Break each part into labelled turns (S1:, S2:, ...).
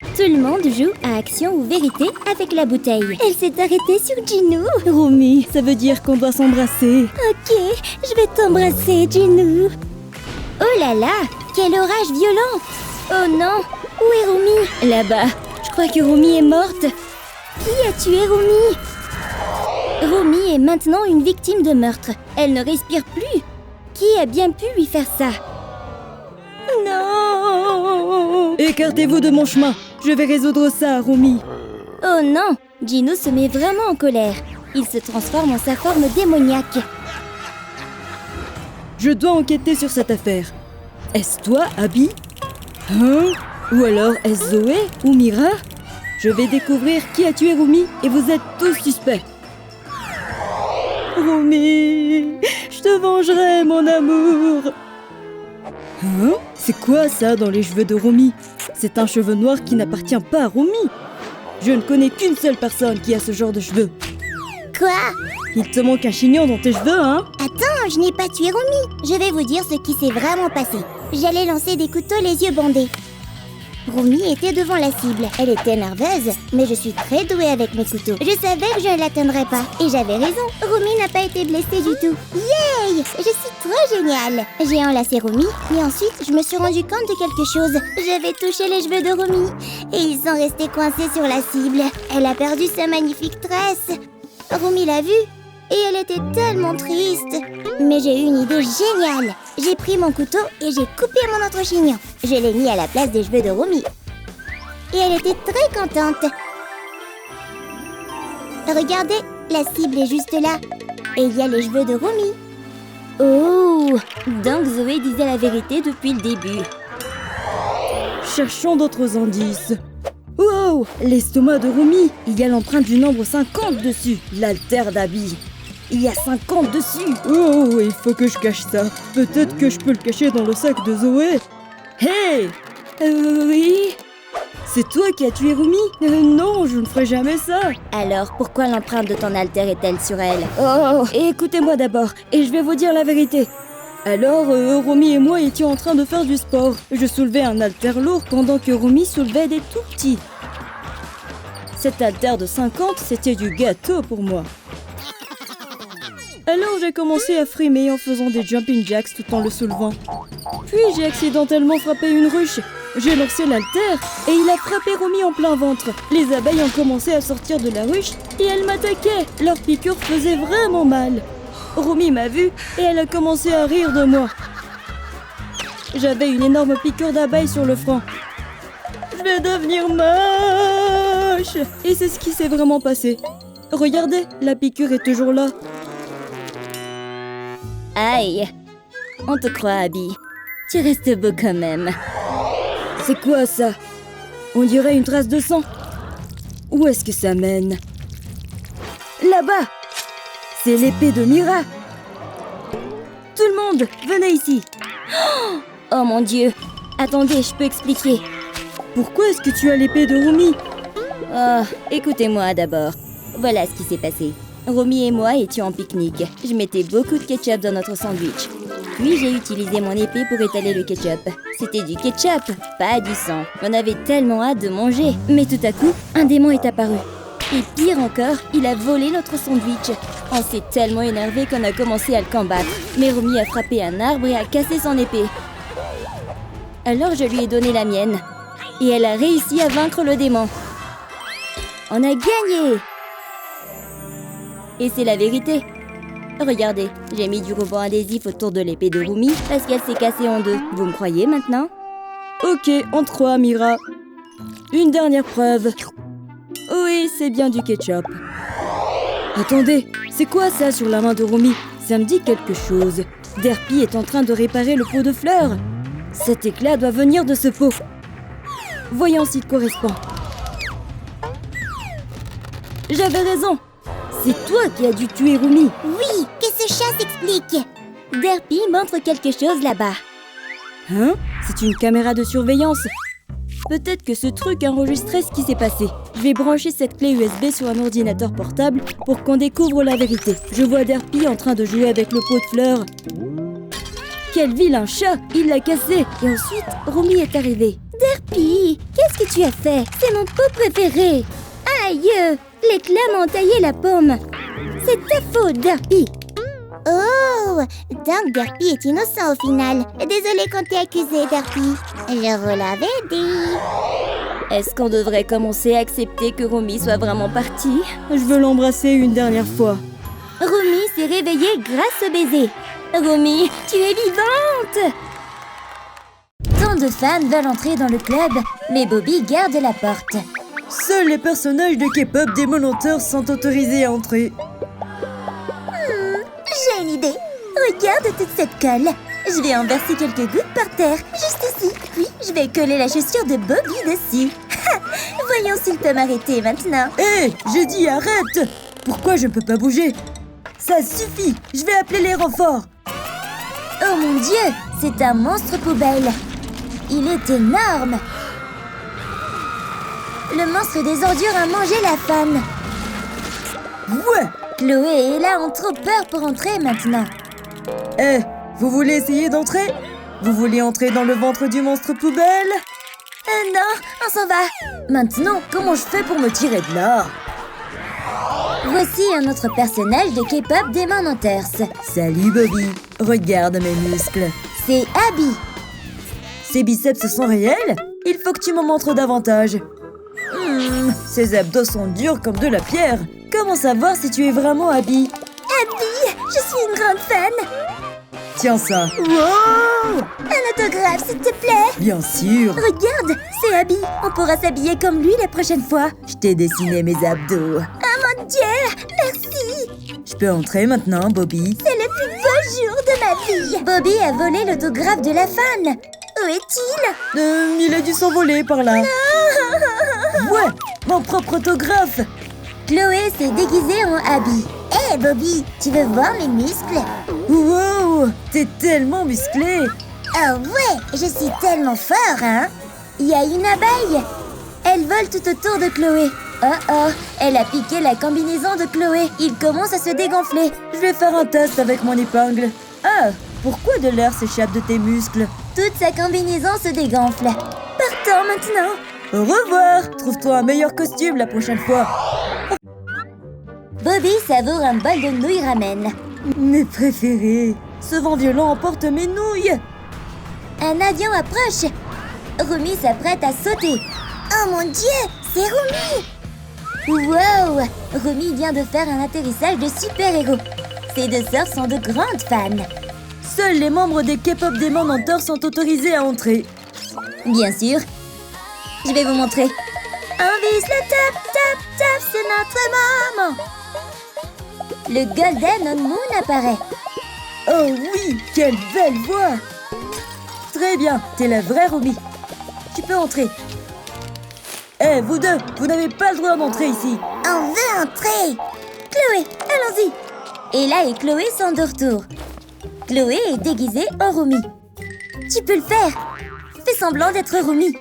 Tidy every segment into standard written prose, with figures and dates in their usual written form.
S1: Tout le monde joue à action ou vérité avec la bouteille. Elle s'est arrêtée sur Ginou. Romy, ça veut dire qu'on doit s'embrasser. Ok, je vais t'embrasser, Ginou. Oh là là, quel orage violent. Oh non, où est Romy? Là-bas, je crois que Romy est morte. Qui a tué Romy? Romy est maintenant une victime de meurtre. Elle ne respire plus. Qui a bien pu lui faire ça? Non!
S2: Écartez-vous de mon chemin. Je vais résoudre ça, Romy.
S1: Oh non! Ginou se met vraiment en colère. Il se transforme en sa forme démoniaque.
S2: Je dois enquêter sur cette affaire. Est-ce toi, Abby? Hein? Ou alors est-ce Zoé ou Mira? Je vais découvrir qui a tué Romy et vous êtes tous suspects. Romy, je te vengerai, mon amour. Hein? C'est quoi ça dans les cheveux de Romy? C'est un cheveu noir qui n'appartient pas à Romy. Je ne connais qu'une seule personne qui a ce genre de cheveux.
S1: Quoi?
S2: Il te manque un chignon dans tes cheveux, hein?
S1: Attends, je n'ai pas tué Romy. Je vais vous dire ce qui s'est vraiment passé. J'allais lancer des couteaux les yeux bandés. Romy était devant la cible. Elle était nerveuse, mais je suis très douée avec mes couteaux. Je savais que je ne l'atteindrais pas. Et j'avais raison. Romy n'a pas été blessée du tout. Yay! Je suis trop géniale. J'ai enlacé Romy et ensuite je me suis rendu compte de quelque chose. J'avais touché les cheveux de Romy et ils sont restés coincés sur la cible. Elle a perdu sa magnifique tresse. Romy l'a vue et elle était tellement triste. Mais j'ai eu une idée géniale. J'ai pris mon couteau et j'ai coupé mon autre chignon. Je l'ai mis à la place des cheveux de Romy. Et elle était très contente. Regardez, la cible est juste là. Et il y a les cheveux de Romy. Oh, donc Zoé disait la vérité depuis le début.
S2: Cherchons d'autres indices. Wow! L'estomac de Romy. Il y a l'empreinte du nombre 50 dessus. L'altère d'Abby. Il y a 50 dessus. Oh, il faut que je cache ça. Peut-être que je peux le cacher dans le sac de Zoé. Hey!
S1: Oui?
S2: C'est toi qui as tué Romy? Non, je ne ferai jamais ça.
S1: Alors, pourquoi l'empreinte de ton altère est-elle sur elle?
S2: Oh, écoutez-moi d'abord, et je vais vous dire la vérité. Alors, Romy et moi étions en train de faire du sport. Je soulevais un haltère lourd pendant que Romy soulevait des tout petits. Cet haltère de 50, c'était du gâteau pour moi. Alors j'ai commencé à frimer en faisant des jumping jacks tout en le soulevant. Puis j'ai accidentellement frappé une ruche. J'ai lancé l'haltère et il a frappé Romy en plein ventre. Les abeilles ont commencé à sortir de la ruche et elles m'attaquaient. Leur piqûre faisait vraiment mal. Romy m'a vue et elle a commencé à rire de moi. J'avais une énorme piqûre d'abeille sur le front. Je vais devenir moche. Et c'est ce qui s'est vraiment passé. Regardez, la piqûre est toujours là.
S1: Aïe! On te croit, Abby. Tu restes beau quand même.
S2: C'est quoi ça? On dirait une trace de sang. Où est-ce que ça mène? Là-bas! C'est l'épée de Mira. Tout le monde, venez ici.
S1: Oh mon Dieu! Attendez, je peux expliquer.
S2: Pourquoi est-ce que tu as l'épée de Romy?
S1: Oh, écoutez-moi d'abord. Voilà ce qui s'est passé. Romy et moi étions en pique-nique. Je mettais beaucoup de ketchup dans notre sandwich. Puis j'ai utilisé mon épée pour étaler le ketchup. C'était du ketchup, pas du sang. On avait tellement hâte de manger. Mais tout à coup, un démon est apparu. Et pire encore, il a volé notre sandwich. On s'est tellement énervé qu'on a commencé à le combattre. Mais Romy a frappé un arbre et a cassé son épée. Alors je lui ai donné la mienne. Et elle a réussi à vaincre le démon. On a gagné! Et c'est la vérité. Regardez, j'ai mis du ruban adhésif autour de l'épée de Romy parce qu'elle s'est cassée en deux. Vous me croyez maintenant?
S2: Ok, en 3, Mira. Une dernière preuve. Oui, c'est bien du ketchup. Attendez, c'est quoi ça sur la main de Romy? Ça me dit quelque chose. Derpy est en train de réparer le pot de fleurs. Cet éclat doit venir de ce pot. Voyons s'il correspond. J'avais raison. C'est toi qui as dû tuer Romy.
S1: Oui, que ce chat s'explique. Derpy montre quelque chose là-bas.
S2: Hein? C'est une caméra de surveillance. Peut-être que ce truc enregistrait ce qui s'est passé. Je vais brancher cette clé USB sur un ordinateur portable pour qu'on découvre la vérité. Je vois Derpy en train de jouer avec le pot de fleurs. Quel vilain chat! Il l'a cassé. Et ensuite, Romy est arrivée.
S1: Derpy, qu'est-ce qu'est-ce que tu as fait? C'est mon pot préféré. Aïe! L'éclat m'a entaillé la paume. C'est ta faute, Derpy. Oh! Donc Derpy est innocent au final. Désolée qu'on t'ait accusé, Derpy. Je vous l'avais dit.
S2: Est-ce qu'on devrait commencer à accepter que Romy soit vraiment partie? Je veux l'embrasser une dernière fois.
S1: Romy s'est réveillée grâce au baiser. Romy, tu es vivante! Tant de fans veulent entrer dans le club, mais Bobby garde la porte.
S2: Seuls les personnages de K-pop Demon Hunters sont autorisés à entrer.
S1: J'ai une idée. Regarde toute cette colle. Je vais en verser quelques gouttes par terre, juste ici. Puis, je vais coller la chaussure de Bobby dessus. Voyons s'il peut m'arrêter maintenant.
S2: Hé, j'ai dit arrête! Pourquoi je ne peux pas bouger? Ça suffit, je vais appeler les renforts.
S1: Oh mon Dieu, c'est un monstre poubelle. Il est énorme. Le monstre des ordures a mangé la femme.
S2: Ouais!
S1: Chloé et Ella ont trop peur pour entrer maintenant.
S2: Hé, vous voulez essayer d'entrer? Vous voulez entrer dans le ventre du monstre poubelle?
S1: Non, on s'en va.
S2: Maintenant, comment je fais pour me tirer de là?
S1: Voici un autre personnage de K-pop Demon Hunters.
S2: Salut Bobby, regarde mes muscles.
S1: C'est Abby.
S2: Ces biceps sont réels? Il faut que tu m'en montres davantage. Ces abdos sont durs comme de la pierre. Comment savoir si tu es vraiment Abby?
S1: Abby, je suis une grande fan.
S2: Tiens ça.
S1: Wow! Un autographe, s'il te plaît.
S2: Bien sûr.
S1: Regarde, c'est Abby. On pourra s'habiller comme lui la prochaine fois.
S2: Je t'ai dessiné mes abdos.
S1: Oh mon Dieu, merci.
S2: Je peux entrer maintenant, Bobby?
S1: C'est le plus beau jour de ma vie. Bobby a volé l'autographe de la fan. Où est-il?
S2: Il a dû s'envoler par là. Ouais, mon propre autographe.
S1: Chloé s'est déguisée en Abby. Hé Bobby, tu veux voir mes muscles?
S2: Wow, t'es tellement musclé.
S1: Oh ouais, je suis tellement fort, hein? Il y a une abeille. Elle vole tout autour de Chloé. Oh, elle a piqué la combinaison de Chloé. Il commence à se dégonfler.
S2: Je vais faire un test avec mon épingle. Ah, pourquoi de l'air s'échappe de tes muscles?
S1: Toute sa combinaison se dégonfle. Partons maintenant.
S2: Au revoir. Trouve-toi un meilleur costume la prochaine fois.
S1: Bobby savoure un bol de nouilles ramen.
S2: Mes préférés. Ce vent violent emporte mes nouilles.
S1: Un avion approche. Romy s'apprête à sauter. Oh mon Dieu, c'est Romy! Wow! Romy vient de faire un atterrissage de super-héros. Ses deux sœurs sont de grandes fans.
S2: Seuls les membres des K-pop Demon Hunters sont autorisés à entrer.
S1: Bien sûr. Je vais vous montrer. On vise le top, top, top, c'est notre moment. Le Golden On Moon apparaît.
S2: Oh oui, quelle belle voix! Très bien, t'es la vraie Romy. Tu peux entrer. Hé, vous deux, vous n'avez pas le droit d'entrer ici.
S1: On veut entrer. Chloé, allons-y. Ella et Chloé sont de retour. Chloé est déguisée en Romy. Tu peux le faire. Fais semblant d'être Romy.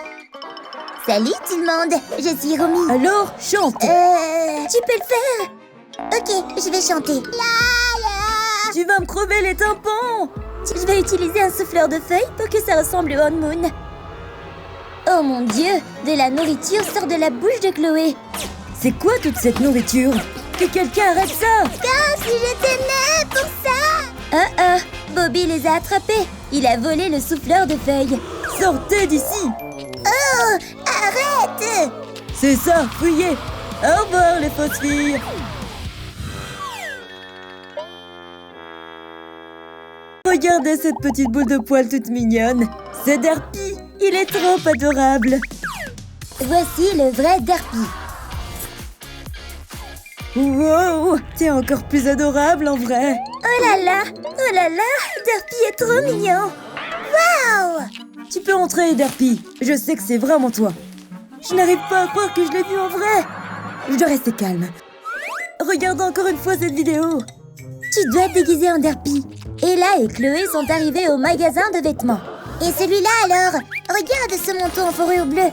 S1: Salut tout le monde, je suis Romy.
S2: Alors, chante.
S1: Tu peux le faire. Ok, je vais chanter. La la.
S2: Tu vas me crever les tympans.
S1: Je vais utiliser un souffleur de feuilles pour que ça ressemble au On Moon. Oh mon Dieu, de la nourriture sort de la bouche de Chloé.
S2: C'est quoi toute cette nourriture? Que quelqu'un arrête ça!
S1: Comme si j'étais née pour ça! Bobby les a attrapés. Il a volé le souffleur de feuilles.
S2: Sortez d'ici!
S1: Oh, arrête!
S2: C'est ça, fuyez! Au revoir les fausses filles! Regardez cette petite boule de poils toute mignonne. C'est Derpy. Il est trop adorable.
S1: Voici le vrai Derpy.
S2: Wow, t'es encore plus adorable en vrai.
S1: Oh là là, Derpy est trop mignon. Waouh!
S2: Tu peux entrer, Derpy. Je sais que c'est vraiment toi. Je n'arrive pas à croire que je l'ai vu en vrai. Je dois rester calme. Regarde encore une fois cette vidéo.
S1: Tu dois te déguiser en Derpy. Ella et Chloé sont arrivées au magasin de vêtements. Et celui-là alors? Regarde ce manteau en fourrure bleue.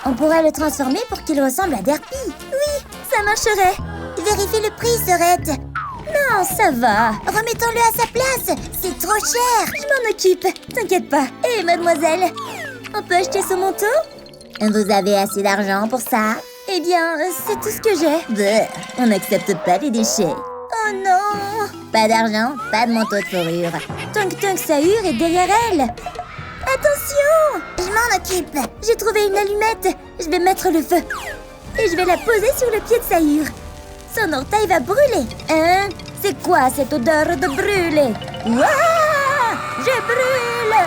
S1: On pourra le transformer pour qu'il ressemble à Derpy. Oui, ça marcherait. Vérifie le prix, Sorette. Non, ça va. Remettons-le à sa place. C'est trop cher. Je m'en occupe. T'inquiète pas. Hé, mademoiselle, on peut acheter ce manteau? Vous avez assez d'argent pour ça?
S3: Eh bien, c'est tout ce que j'ai.
S1: Bleh, on n'accepte pas les déchets.
S3: Oh non!
S1: Pas d'argent, pas de manteau de fourrure.
S3: Tunk Tunk Sahur est derrière elle. Attention!
S1: Je m'en occupe.
S3: J'ai trouvé une allumette. Je vais mettre le feu. Et je vais la poser sur le pied de Sahur. Son orteil va brûler. Hein? C'est quoi cette odeur de brûler? Ouah! Je brûle!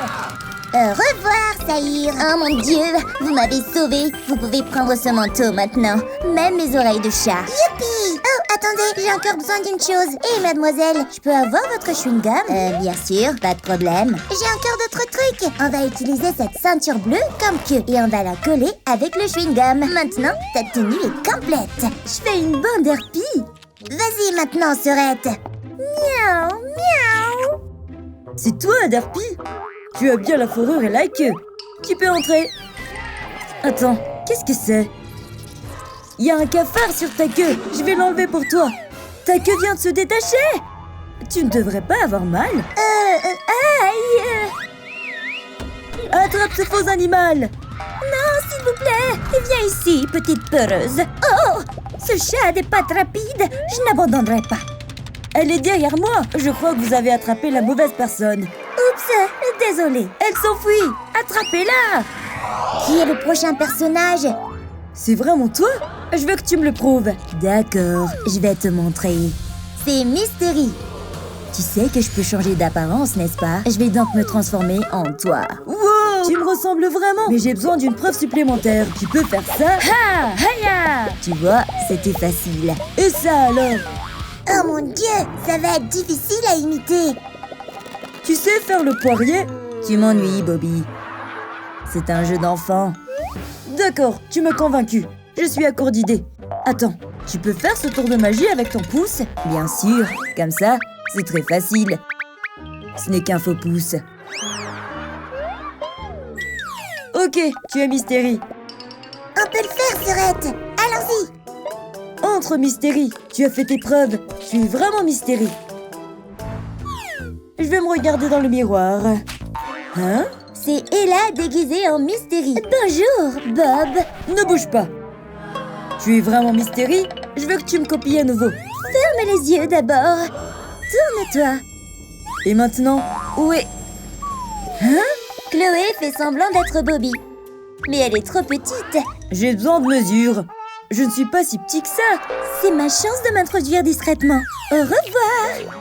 S1: Au revoir, Sahur. Oh mon Dieu, vous m'avez sauvé. Vous pouvez prendre ce manteau maintenant. Même mes oreilles de chat. Youpi! Oh, attendez, j'ai encore besoin d'une chose. Hé, mademoiselle, je peux avoir votre chewing-gum? Bien sûr, pas de problème. J'ai encore d'autres trucs. On va utiliser cette ceinture bleue comme queue et on va la coller avec le chewing-gum. Maintenant, ta tenue est complète.
S3: Je fais une bande harpie.
S1: Vas-y maintenant, Sorette.
S3: Miaou, miaou.
S2: C'est toi, Darpy? Tu as bien la fourrure et la queue. Tu peux entrer. Attends, qu'est-ce que c'est? Il y a un cafard sur ta queue. Je vais l'enlever pour toi. Ta queue vient de se détacher. Tu ne devrais pas avoir mal.
S3: Aïe!
S2: Attrape ce faux animal.
S3: Non, s'il vous plaît. Viens ici, petite peureuse. Oh! Ce chat a des pattes rapides. Je n'abandonnerai pas.
S2: Elle est derrière moi. Je crois que vous avez attrapé la mauvaise personne.
S3: Oups, désolée.
S2: Elle s'enfuit.
S3: Attrapez-la!
S1: Qui est le prochain personnage?
S2: C'est vraiment toi? Je veux que tu me le prouves.
S1: D'accord, je vais te montrer. C'est Mystery. Tu sais que je peux changer d'apparence, n'est-ce pas? Je vais donc me transformer en toi.
S2: Wow! Tu me ressembles vraiment. Mais j'ai besoin d'une preuve supplémentaire. Tu peux faire ça?
S3: Ha! Haya!
S1: Tu vois, c'était facile.
S2: Et ça alors?
S1: Oh mon Dieu, ça va être difficile à imiter.
S2: Tu sais faire le poirier?
S1: Tu m'ennuies, Bobby. C'est un jeu d'enfant.
S2: D'accord, tu m'as convaincu. Je suis à court d'idées. Attends, tu peux faire ce tour de magie avec ton pouce?
S1: Bien sûr, comme ça, c'est très facile. Ce n'est qu'un faux pouce.
S2: Ok, tu es Mystery.
S1: On peut le faire, Sorette. Allons-y.
S2: Entre, Mystery. Tu as fait tes preuves. Tu es vraiment Mystery. Je vais me regarder dans le miroir. Hein?
S3: C'est Ella déguisée en Mystery. Bonjour, Bob.
S2: Ne bouge pas. Tu es vraiment Mystery? Je veux que tu me copies à nouveau.
S3: Ferme les yeux d'abord. Tourne-toi.
S2: Et maintenant, où est...
S3: Hein? Chloé fait semblant d'être Bobby. Mais elle est trop petite.
S2: J'ai besoin de mesures. Je ne suis pas si petit que ça.
S3: C'est ma chance de m'introduire discrètement. Au revoir.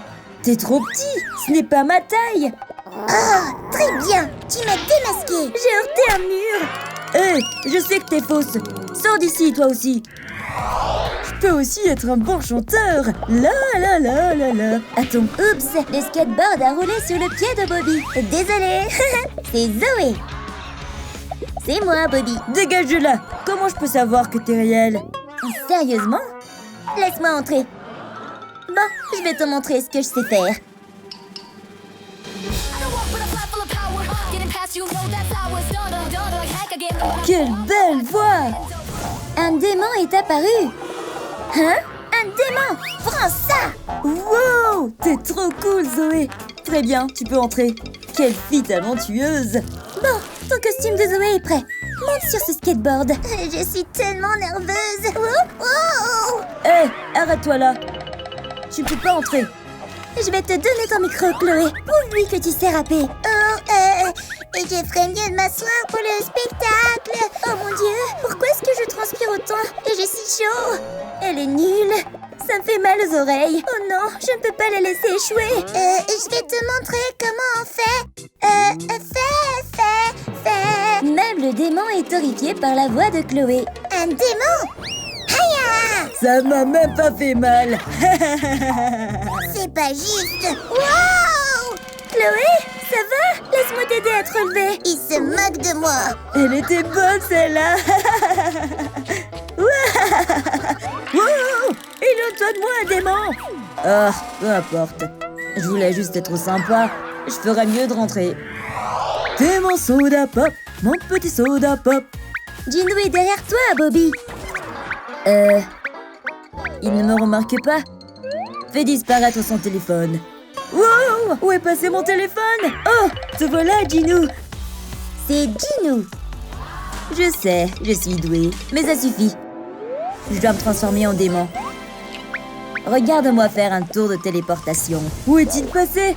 S2: T'es trop petit. Ce n'est pas ma taille.
S1: Oh, très bien. Tu m'as démasqué.
S3: J'ai heurté un mur.
S2: Hé, je sais que t'es fausse. Sors d'ici, toi aussi. Je peux aussi être un bon chanteur. La la la la la.
S3: Attends, oups, le skateboard a roulé sur le pied de Bobby.
S1: Désolée. C'est Zoé. C'est moi, Bobby.
S2: Dégage de là. Comment je peux savoir que t'es réel?
S3: Sérieusement? Laisse-moi entrer. Bon, je vais te montrer ce que je sais faire.
S2: Quelle belle voix!
S3: Un démon est apparu. Hein? Un démon! Prends ça!
S2: Wow! T'es trop cool, Zoé. Très bien, tu peux entrer. Quelle fille talentueuse!
S3: Bon, ton costume de Zoé est prêt. Monte sur ce skateboard.
S1: Je suis tellement nerveuse. Oh,
S2: Hé, arrête-toi là. Tu peux pas entrer.
S3: Je vais te donner ton micro, Chloé. Prouve-lui que tu sais rapper.
S1: Et je ferais mieux de m'asseoir pour le spectacle.
S3: Oh mon Dieu, pourquoi est-ce que je transpire autant et j'ai si chaud? Elle est nulle. Ça me fait mal aux oreilles. Oh non, je ne peux pas la laisser échouer.
S1: Je vais te montrer comment on fait. Fais.
S3: Même le démon est horrifié par la voix de Chloé.
S1: Un démon? Haya!
S2: Ça m'a même pas fait mal.
S1: C'est pas juste. Wow!
S3: Chloé, ça va? Laisse-moi t'aider à te relever.
S1: Il se moque de moi.
S2: Elle était bonne, celle-là. Wow! Éloigne-toi de moi, un démon. Ah, peu importe. Je voulais juste être sympa. Je ferais mieux de rentrer. T'es mon soda pop, mon petit soda pop.
S3: Gino est derrière toi, Bobby.
S2: Il ne me remarque pas. Fais disparaître son téléphone. Wow! Où est passé mon téléphone? Oh! Te voilà, Gino.
S1: C'est Gino.
S3: Je sais, je suis douée, mais ça suffit. Je dois me transformer en démon. Regarde-moi faire un tour de téléportation. Où est-il passé?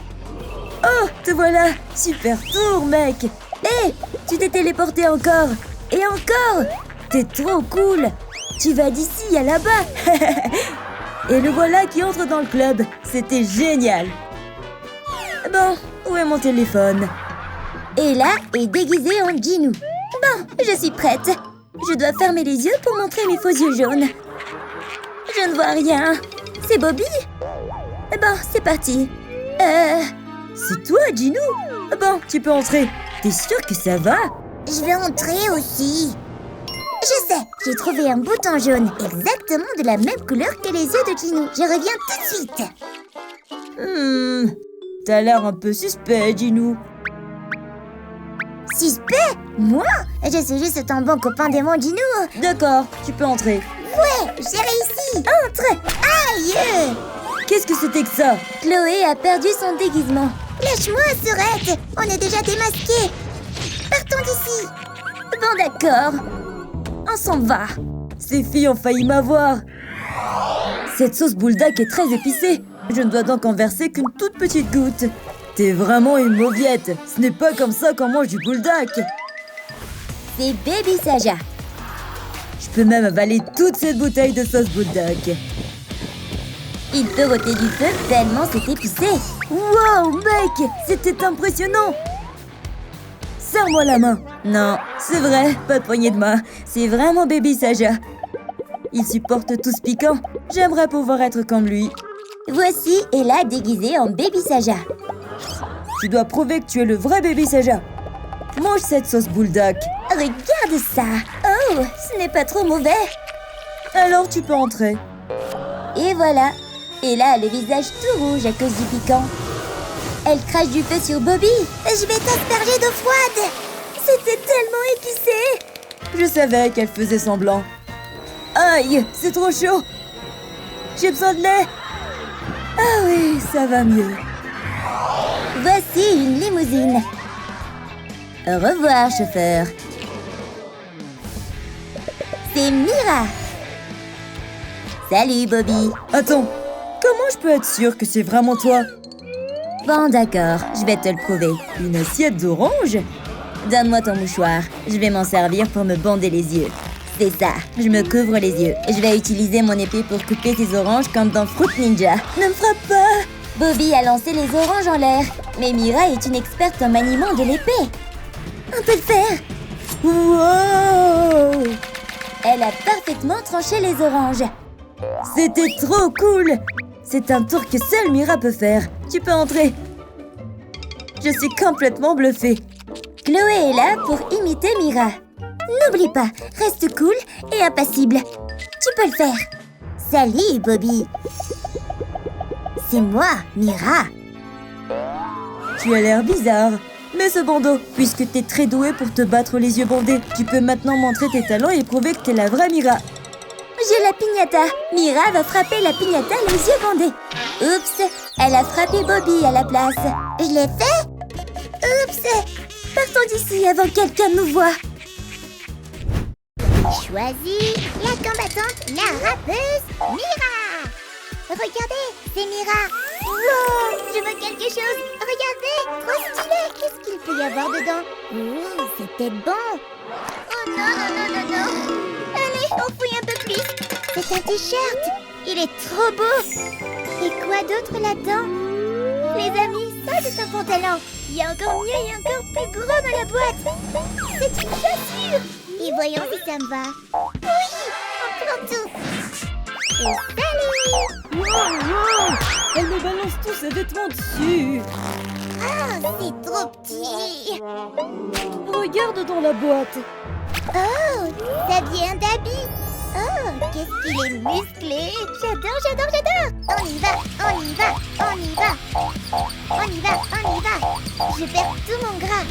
S3: Oh, te voilà! Super tour, mec! Hé, tu t'es téléporté encore! Et encore! T'es trop cool! Tu vas d'ici à là-bas! Et le voilà qui entre dans le club. C'était génial! Bon, où est mon téléphone? Ella est déguisée en Ginu. Bon, je suis prête. Je dois fermer les yeux pour montrer mes faux yeux jaunes. Je ne vois rien. C'est Bobby? Bon, c'est parti. C'est toi, Ginu? Bon, tu peux entrer. T'es sûre que ça va?
S1: Je vais entrer aussi. Je sais, j'ai trouvé un bouton jaune, exactement de la même couleur que les yeux de Ginu. Je reviens tout de suite.
S3: T'as l'air un peu suspect, Ginu.
S1: Suspect? Moi? Je suis juste ton bon copain démon Ginu.
S3: D'accord, tu peux entrer.
S1: Ouais, j'ai réussi. Entre. Aïe!
S3: Qu'est-ce que c'était que ça?
S1: Chloé a perdu son déguisement. Lâche-moi, Sorette. On est déjà démasqués. Partons d'ici.
S3: Bon, d'accord. On s'en va. Ces filles ont failli m'avoir. Cette sauce bouldak est très épicée. Je ne dois donc en verser qu'une toute petite goutte. T'es vraiment une mauviette. Ce n'est pas comme ça qu'on mange du bouldak.
S1: C'est Baby Saja.
S3: Je peux même avaler toute cette bouteille de sauce bouldak.
S1: Il peut ôter du feu tellement c'est épicé.
S3: Wow, mec, c'était impressionnant. Serre-moi la main. Non, c'est vrai, pas de poignée de main. C'est vraiment Baby Saja. Il supporte tout ce piquant. J'aimerais pouvoir être comme lui.
S1: Voici Ella déguisée en Baby Saja.
S3: Tu dois prouver que tu es le vrai Baby Saja. Mange cette sauce bouldak.
S1: Regarde ça. Oh, ce n'est pas trop mauvais.
S3: Alors tu peux entrer.
S1: Et voilà. Ella a le visage tout rouge à cause du piquant. Elle crache du feu sur Bobby. Je vais t'asperger d'eau froide. C'était tellement épicé.
S3: Je savais qu'elle faisait semblant. Aïe, c'est trop chaud. J'ai besoin de lait. Ah oui, ça va mieux.
S1: Voici une limousine.
S3: Au revoir, chauffeur.
S1: C'est Mira. Salut, Bobby.
S3: Attends, comment je peux être sûre que c'est vraiment toi?
S1: Bon, d'accord, je vais te le prouver.
S3: Une assiette d'orange?
S1: Donne-moi ton mouchoir. Je vais m'en servir pour me bander les yeux. C'est ça, je me couvre les yeux. Je vais utiliser mon épée pour couper tes oranges comme dans Fruit Ninja.
S3: Ne me frappe pas!
S1: Bobby a lancé les oranges en l'air. Mais Mira est une experte en maniement de l'épée. On peut le faire.
S3: Wow!
S1: Elle a parfaitement tranché les oranges.
S3: C'était trop cool! C'est un tour que seule Mira peut faire. Tu peux entrer. Je suis complètement bluffée.
S1: Chloé est là pour imiter Mira. N'oublie pas, reste cool et impassible. Tu peux le faire. Salut, Bobby. C'est moi, Mira.
S3: Tu as l'air bizarre. Mais cependant, puisque t'es très douée pour te battre les yeux bandés, tu peux maintenant montrer tes talents et prouver que t'es la vraie Mira.
S1: J'ai la piñata. Mira va frapper la piñata les yeux bandés. Oups, elle a frappé Bobby à la place. Je l'ai fait? Oups, partons d'ici avant que quelqu'un nous voie. Choisis la combattante, la rappeuse, Mira. Regardez, c'est Mira. Wow, je veux quelque chose. Regardez, trop stylé. Qu'est-ce qu'il peut y avoir dedans? Oh, c'est peut-être bon. Oh non, non, non, non, non. Allez, on fouille un peu plus. C'est un t-shirt. Il est trop beau. Et quoi d'autre là-dedans? Les amis, ça c'est un pantalon. Il y a encore mieux et encore plus gros dans la boîte. C'est une chaussure. Et voyons si ça me va. Oui, on prend tout. Et salut!
S2: Wow! Elle me balance tous ses vêtements dessus.
S1: Ah, c'est trop petit.
S2: Regarde dans la boîte.
S1: Oh, ça vient d'habits. Oh, qu'est-ce qu'il est musclé. J'adore, j'adore, j'adore. On y va, on y va, on y va. On y va, on y va. Je perds tout mon gras.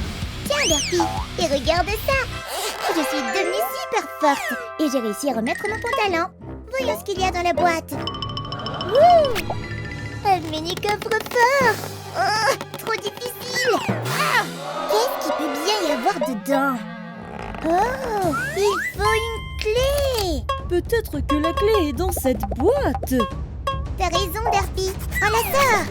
S1: Tiens, Bertie, et regarde ça. Je suis devenue super forte et j'ai réussi à remettre mon pantalon. Voyons ce qu'il y a dans la boîte. Wouh! Un mini coffre-fort. Oh, trop difficile. Ah, qu'est-ce qu'il peut bien y avoir dedans? Oh, il faut une clé.
S2: Peut-être que la clé est dans cette boîte.
S1: T'as raison, Derpy. On la sort.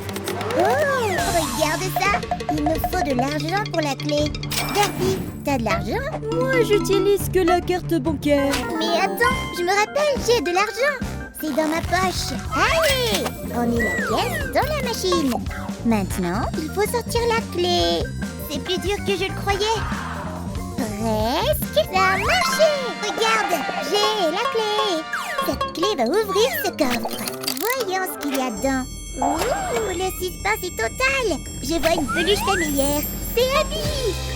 S1: Oh, regarde ça. Il me faut de l'argent pour la clé. Derpy, t'as de l'argent?
S2: Moi, j'utilise que la carte bancaire.
S1: Mais attends, je me rappelle, j'ai de l'argent. C'est dans ma poche. Allez, on met la pièce dans la machine. Maintenant, il faut sortir la clé. C'est plus dur que je le croyais. Presque, ça a marché. Regarde, j'ai la clé. Cette clé va ouvrir ce coffre. Voyons ce qu'il y a dedans. Ouh, le suspense est total. Je vois une peluche familière. C'est Abby.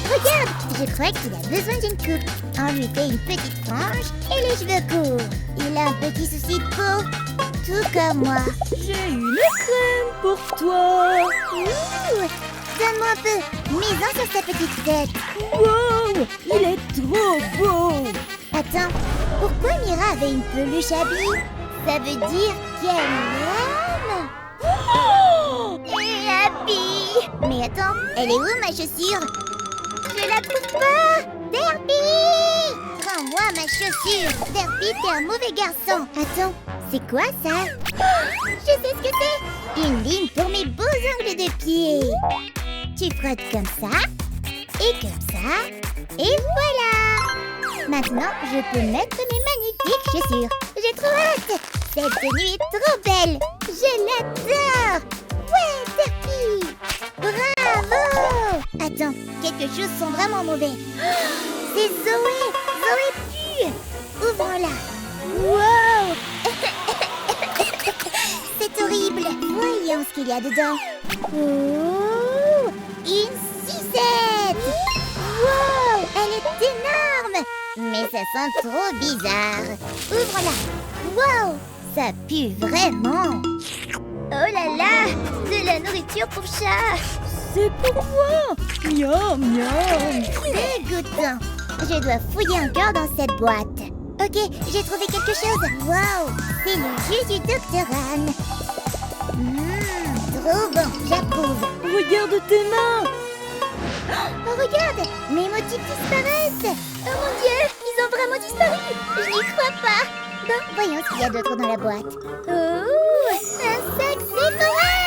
S1: Regarde, je crois qu'il a besoin d'une coupe. On lui fait une petite frange et les cheveux courts. Il a un petit souci de peau, tout comme moi.
S2: J'ai une crème pour toi.
S1: Ouh, donne-moi un peu. Mets-en sur sa petite tête.
S2: Wow, il est trop beau.
S1: Attends, pourquoi Mira avait une peluche Abby? Ça veut dire qu'elle l'aime.
S2: Oh,
S1: Et Abby. Mais attends, elle est où ma chaussure? Je la trouve pas. Derpy, rends-moi ma chaussure. Derpy, t'es un mauvais garçon. Attends, c'est quoi ça? Je sais ce que c'est. Une ligne pour mes beaux ongles de pied. Tu frottes comme ça et comme ça. Et voilà. Maintenant, je peux mettre mes magnifiques chaussures. J'ai trop hâte. Cette tenue est trop belle. Je l'adore. Ouais, Derpy. Bravo. Attends, quelque chose sont vraiment mauvais. C'est Zoé. Zoé pue. Ouvrons-la. Wow. C'est horrible. Voyons ce qu'il y a dedans. Oh, une sucette. Wow, elle est énorme. Mais ça sent trop bizarre. Ouvre-la. Wow, ça pue vraiment. Oh là là, de la nourriture pour chat.
S2: c'est pour moi. Miam, miam.
S1: Dégoûtant. Je dois fouiller encore dans cette boîte. Ok, j'ai trouvé quelque chose. Wow, c'est le jus du Dr. Anne. Trop bon, j'approuve.
S2: Regarde tes mains.
S1: Oh, regarde, mes motifs disparaissent. Oh mon Dieu, ils ont vraiment disparu. Je n'y crois pas. Bon, voyons ce qu'il y a d'autre dans la boîte. Oh, un sac Sephora.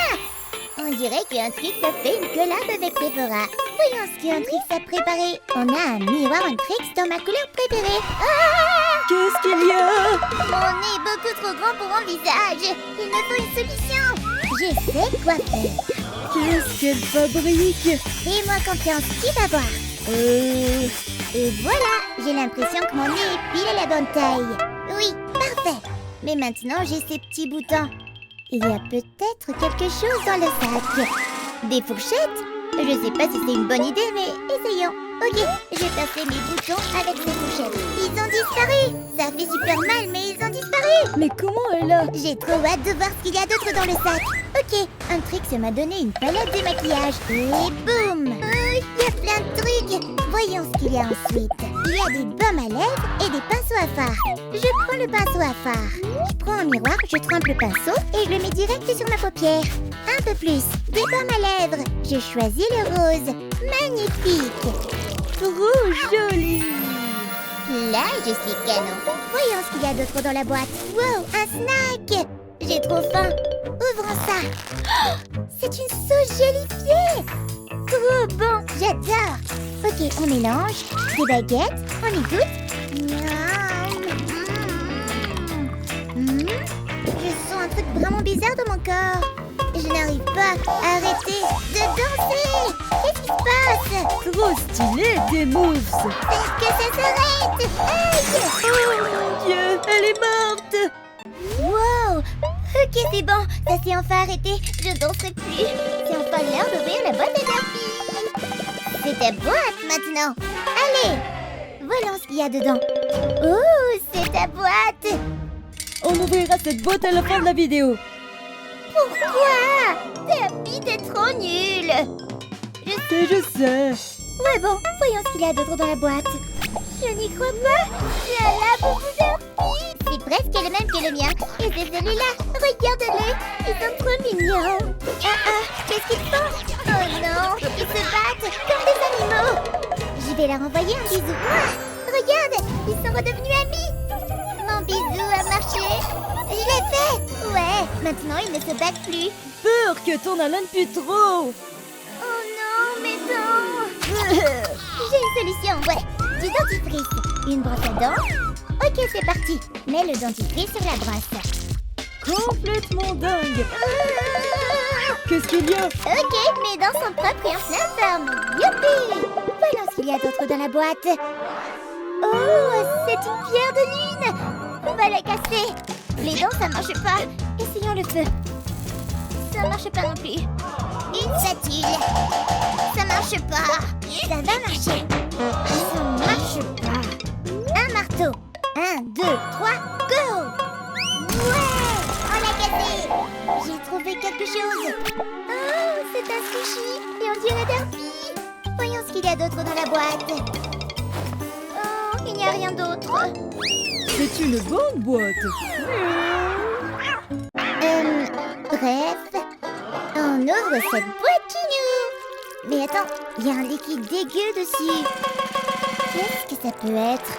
S1: On dirait qu'un Trix a fait une collab avec Sephora. Voyons ce qu'un Trix a préparé. On a un miroir en Trix dans ma couleur préférée. Ah!
S2: Qu'est-ce qu'il y a?
S1: Mon nez est beaucoup trop grand pour mon visage. Il me faut une solution. Je sais quoi faire.
S2: Qu'est-ce qu'elle fabrique?
S1: Fais-moi confiance, tu vas voir. Et voilà, j'ai l'impression que mon nez est pile à la bonne taille. Oui, parfait. Mais maintenant, j'ai ces petits boutons. Il y a peut-être quelque chose dans le sac. Des fourchettes? Je sais pas si c'est une bonne idée, mais essayons. Ok, je vais passer mes boutons avec ces fourchettes. Ils ont disparu. Ça fait super mal, mais ils ont disparu.
S2: Mais comment elle a?
S1: J'ai trop hâte de voir ce qu'il y a d'autre dans le sac. Ok, un Trix m'a donné une palette de maquillage. Et boum! Il y a plein de trucs. Voyons ce qu'il y a ensuite. Il y a des baumes à lèvres et des pinceaux à fard. Je prends le pinceau à fard. Je prends un miroir, je trempe le pinceau et je le mets direct sur ma paupière. Un peu plus. Des baumes à lèvres. Je choisis le rose. Magnifique.
S2: Trop jolie.
S1: Là, je suis canon. Voyons ce qu'il y a d'autre dans la boîte. Wow, un snack. J'ai trop faim. Ouvrons ça. Oh, c'est une sauce gélifiée. Trop bon, j'adore. Ok, on mélange. Des baguettes, on y goûte. Miam. Je sens un truc vraiment bizarre dans mon corps. Je n'arrive pas à arrêter de danser. Qu'est-ce qui se passe?
S2: Trop stylé, des moves.
S1: Que ça s'arrête. Aïe.
S2: Oh mon Dieu, elle est morte.
S1: Wow. Ok, c'est bon. Ça s'est enfin arrêté. Je danserai plus. C'est enfin l'heure d'ouvrir la boîte à Derpy. C'est ta boîte maintenant. Allez. Voyons ce qu'il y a dedans. Oh, c'est ta boîte.
S2: On ouvrira cette boîte à la fin de la vidéo.
S1: Pourquoi? Derpy, t'es trop nul.
S2: Je sais.
S1: Ouais, bon, voyons ce qu'il y a d'autre dans la boîte. Je n'y crois pas. J'ai un labo pour Derpy. C'est presque le même que le mien. Et c'est celui-là. Regarde-les. Ils sont trop mignons. Qu'est-ce qu'ils font? Oh non, ils se battent comme des animaux. Je vais leur envoyer un bisou. regarde, ils sont redevenus amis. Mon bisou a marché. Je l'ai fait. Ouais, maintenant ils ne se battent plus.
S2: Peur que t'en haleines plus trop.
S1: Oh non, mes dents. J'ai une solution, ouais. Du dentifrice. Une brosse à dents. Ok, c'est parti. Mets le dentifrice sur la brosse.
S2: Complètement dingue. Qu'est-ce qu'il y a?
S1: Ok, mes dents sont propres et en pleine forme. Youpi! Voyons ce qu'il y a d'autre dans la boîte. Oh, c'est une pierre de lune. On va la casser. Les dents, ça marche pas. Essayons le feu. Ça marche pas non plus. Une spatule. Ça marche pas. Ça va marcher. Ça marche pas. Un marteau. 1, 2, 3, go! Ouais! On l'a cassé! J'ai trouvé quelque chose. Oh, c'est un sushi et on dirait Derpy. Voyons ce qu'il y a d'autre dans la boîte. Oh, il n'y a rien d'autre.
S2: C'est une bonne boîte.
S1: Bref, on ouvre cette boîte qui nous. Mais attends, il y a un liquide dégueu dessus. Qu'est-ce que ça peut être?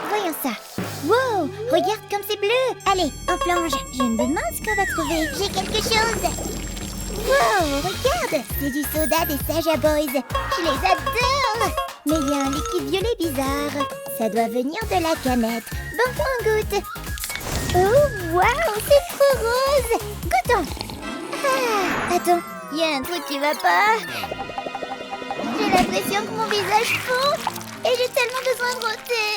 S1: Voyons ça. Wow, regarde comme c'est bleu. Allez, en plonge. Je me demande ce qu'on va trouver. J'ai quelque chose. Wow, regarde. C'est du soda des Saja Boys. Je les adore. Mais il y a un liquide violet bizarre. Ça doit venir de la canette. Bon, on goûte. Oh, wow, c'est trop rose. Goûtons. Ah, attends, il y a un truc qui va pas. J'ai l'impression que mon visage fond. Et j'ai tellement besoin de roter.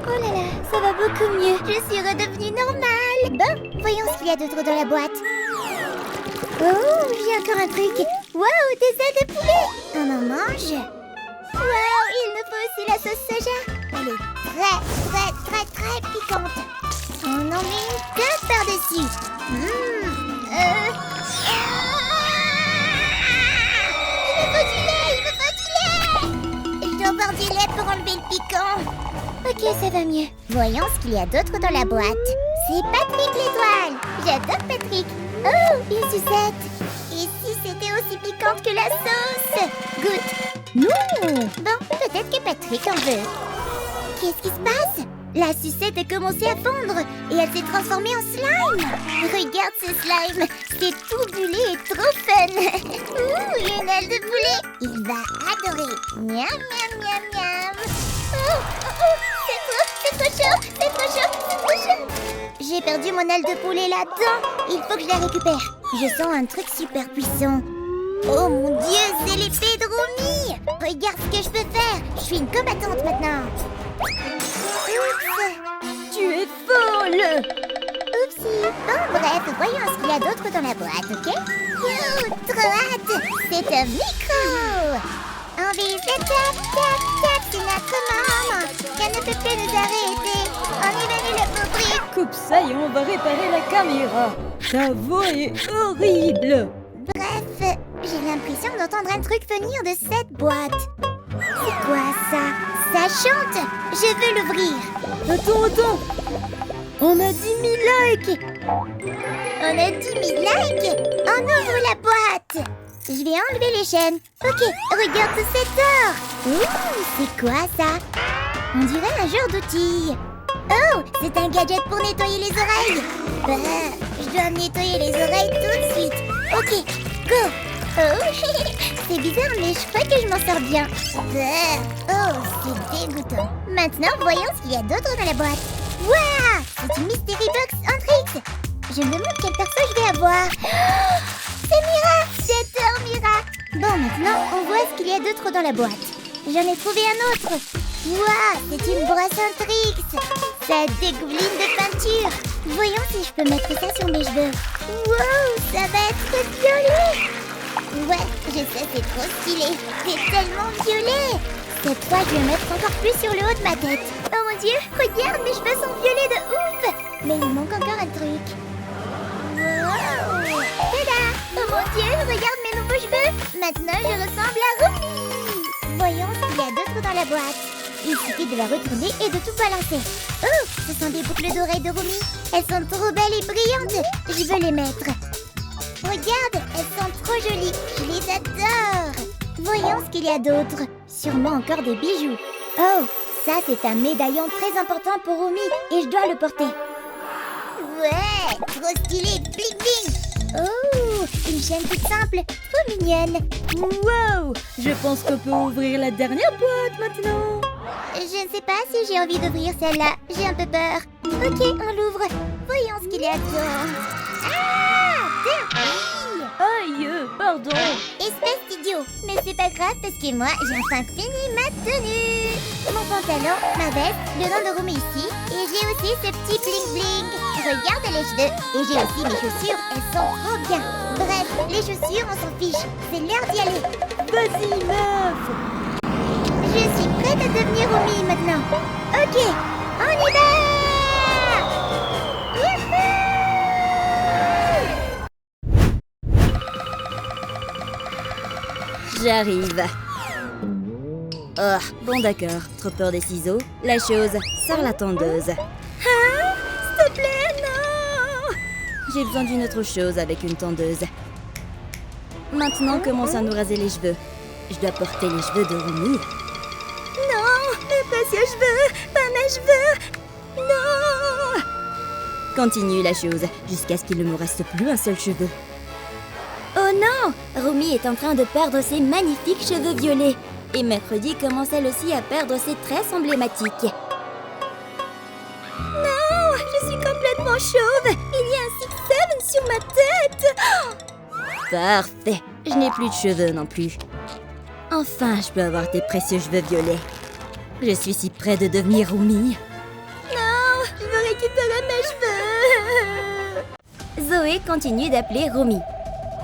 S1: Oh là là, ça va beaucoup mieux. Je suis redevenue normale. Bon, voyons ce qu'il y a d'autre dans la boîte. Oh, j'ai encore un truc. Wow, des ailes de poulet. On en mange. Wow, il nous faut aussi la sauce soja. Elle est très piquante. On en met une tête par-dessus. Il me faut du lait. Je dois boire du lait pour enlever le piquant. Ok, ça va mieux. Voyons ce qu'il y a d'autre dans la boîte. C'est Patrick l'étoile. J'adore Patrick. Oh, une sucette. Et si c'était aussi piquante que la sauce? Goûte. Non. Bon, peut-être que Patrick en veut. Qu'est-ce qui se passe? La sucette a commencé à fondre et elle s'est transformée en slime. Regarde ce slime. C'est tout bullé et trop fun. Ouh, une aile de poulet. Il va adorer. Miam, miam, miam, miam. Oh, c'est trop chaud. J'ai perdu mon aile de poulet là-dedans. Il faut que je la récupère. Je sens un truc super puissant. Oh mon Dieu, c'est l'épée de Romy. Regarde ce que je peux faire. Je suis une combattante maintenant. Oups.
S2: Tu es folle.
S1: Oupsie. Bon, bref, voyons ce qu'il y a d'autre dans la boîte, ok? Youhou, trop hâte. C'est un micro. On vise le tac, c'est notre maman. Elle ne peut plus nous arrêter. On évalue le fabrique.
S2: Coupe ça et on va réparer la caméra. Ta voix est horrible.
S1: Bref, j'ai l'impression d'entendre un truc venir de cette boîte. C'est quoi ça? Ça chante. Je veux l'ouvrir.
S2: Attends. On a 10 000 likes.
S1: On a 10 000 likes. On ouvre la boîte. Je vais enlever les chaînes. Ok, regarde tout cet or. Ouh, c'est quoi ça? On dirait un genre d'outil. Oh, c'est un gadget pour nettoyer les oreilles. Je dois me nettoyer les oreilles tout de suite. Ok, go. Oh, c'est bizarre, mais je crois que je m'en sors bien. Oh, c'est dégoûtant. Maintenant, voyons ce qu'il y a d'autre dans la boîte. Waouh, c'est une mystery box en tricks. Je me demande quel perso je vais avoir. Oh, c'est Mira. J'adore Mira. Bon, maintenant, on voit ce qu'il y a d'autre dans la boîte. J'en ai trouvé un autre. Waouh, c'est une brosse en tricks. Ça dégouline de peinture. Voyons si je peux mettre ça sur mes cheveux. Wow, ça va être violet. Ouais, je sais, c'est trop stylé. C'est tellement violet. Cette fois, je vais mettre encore plus sur le haut de ma tête. Oh mon Dieu, regarde, mes cheveux sont violets de ouf. Mais il manque encore un truc. Wow. Tada. Oh mon Dieu, regarde mes nouveaux cheveux. Maintenant, je ressemble à Romy. Voyons ce qu'il y a d'autre dans la boîte. Il suffit de la retourner et de tout balancer. Oh, ce sont des boucles d'oreilles de Romy. Elles sont trop belles et brillantes. Je veux les mettre. Regarde, elles sont trop jolies. Je les adore. Voyons ce qu'il y a d'autre. sûrement encore des bijoux. Oh, ça c'est un médaillon très important pour Romy et je dois le porter. Ouais, trop stylé, bling bling. Oh, une chaîne toute simple, trop mignonne.
S2: Wow! Je pense qu'on peut ouvrir la dernière boîte maintenant.
S1: Je ne sais pas si j'ai envie d'ouvrir celle-là, j'ai un peu peur. Ok, on l'ouvre. Voyons ce qu'il y a dedans. Ah, terpille!
S2: Aïe, pardon.
S1: Espèce d'idiot. Mais c'est pas grave parce que moi, j'ai enfin fini ma tenue. Mon pantalon, ma veste, le nom de Romy ici. Et j'ai aussi ce petit bling bling. Regarde les cheveux. Et j'ai aussi mes chaussures, elles sont trop bien. Bref, les chaussures, on s'en fiche. C'est l'heure d'y aller.
S2: Vas-y, meuf.
S1: Je suis prête à devenir Romy maintenant. Ok, on y va!
S4: J'arrive. Oh, bon d'accord, trop peur des ciseaux. La chose, sors la tondeuse.
S3: Hein? S'il te plaît, non!
S4: J'ai besoin d'une autre chose avec une tondeuse. Maintenant, commence à nous raser les cheveux. Je dois porter les cheveux de Romy.
S3: Non, pas ces cheveux, pas mes cheveux. Non!
S4: Continue la chose, jusqu'à ce qu'il ne me reste plus un seul cheveu.
S3: Oh non! Romy est en train de perdre ses magnifiques cheveux violets. Et mercredi commence elle aussi à perdre ses tresses emblématiques. Non! Je suis complètement chauve! Il y a un 6-7 sur ma tête!
S4: Parfait, je n'ai plus de cheveux non plus. Enfin, je peux avoir tes précieux cheveux violets. Je suis si près de devenir Romy.
S3: Non! Je veux récupérer mes cheveux! Zoé continue d'appeler Romy.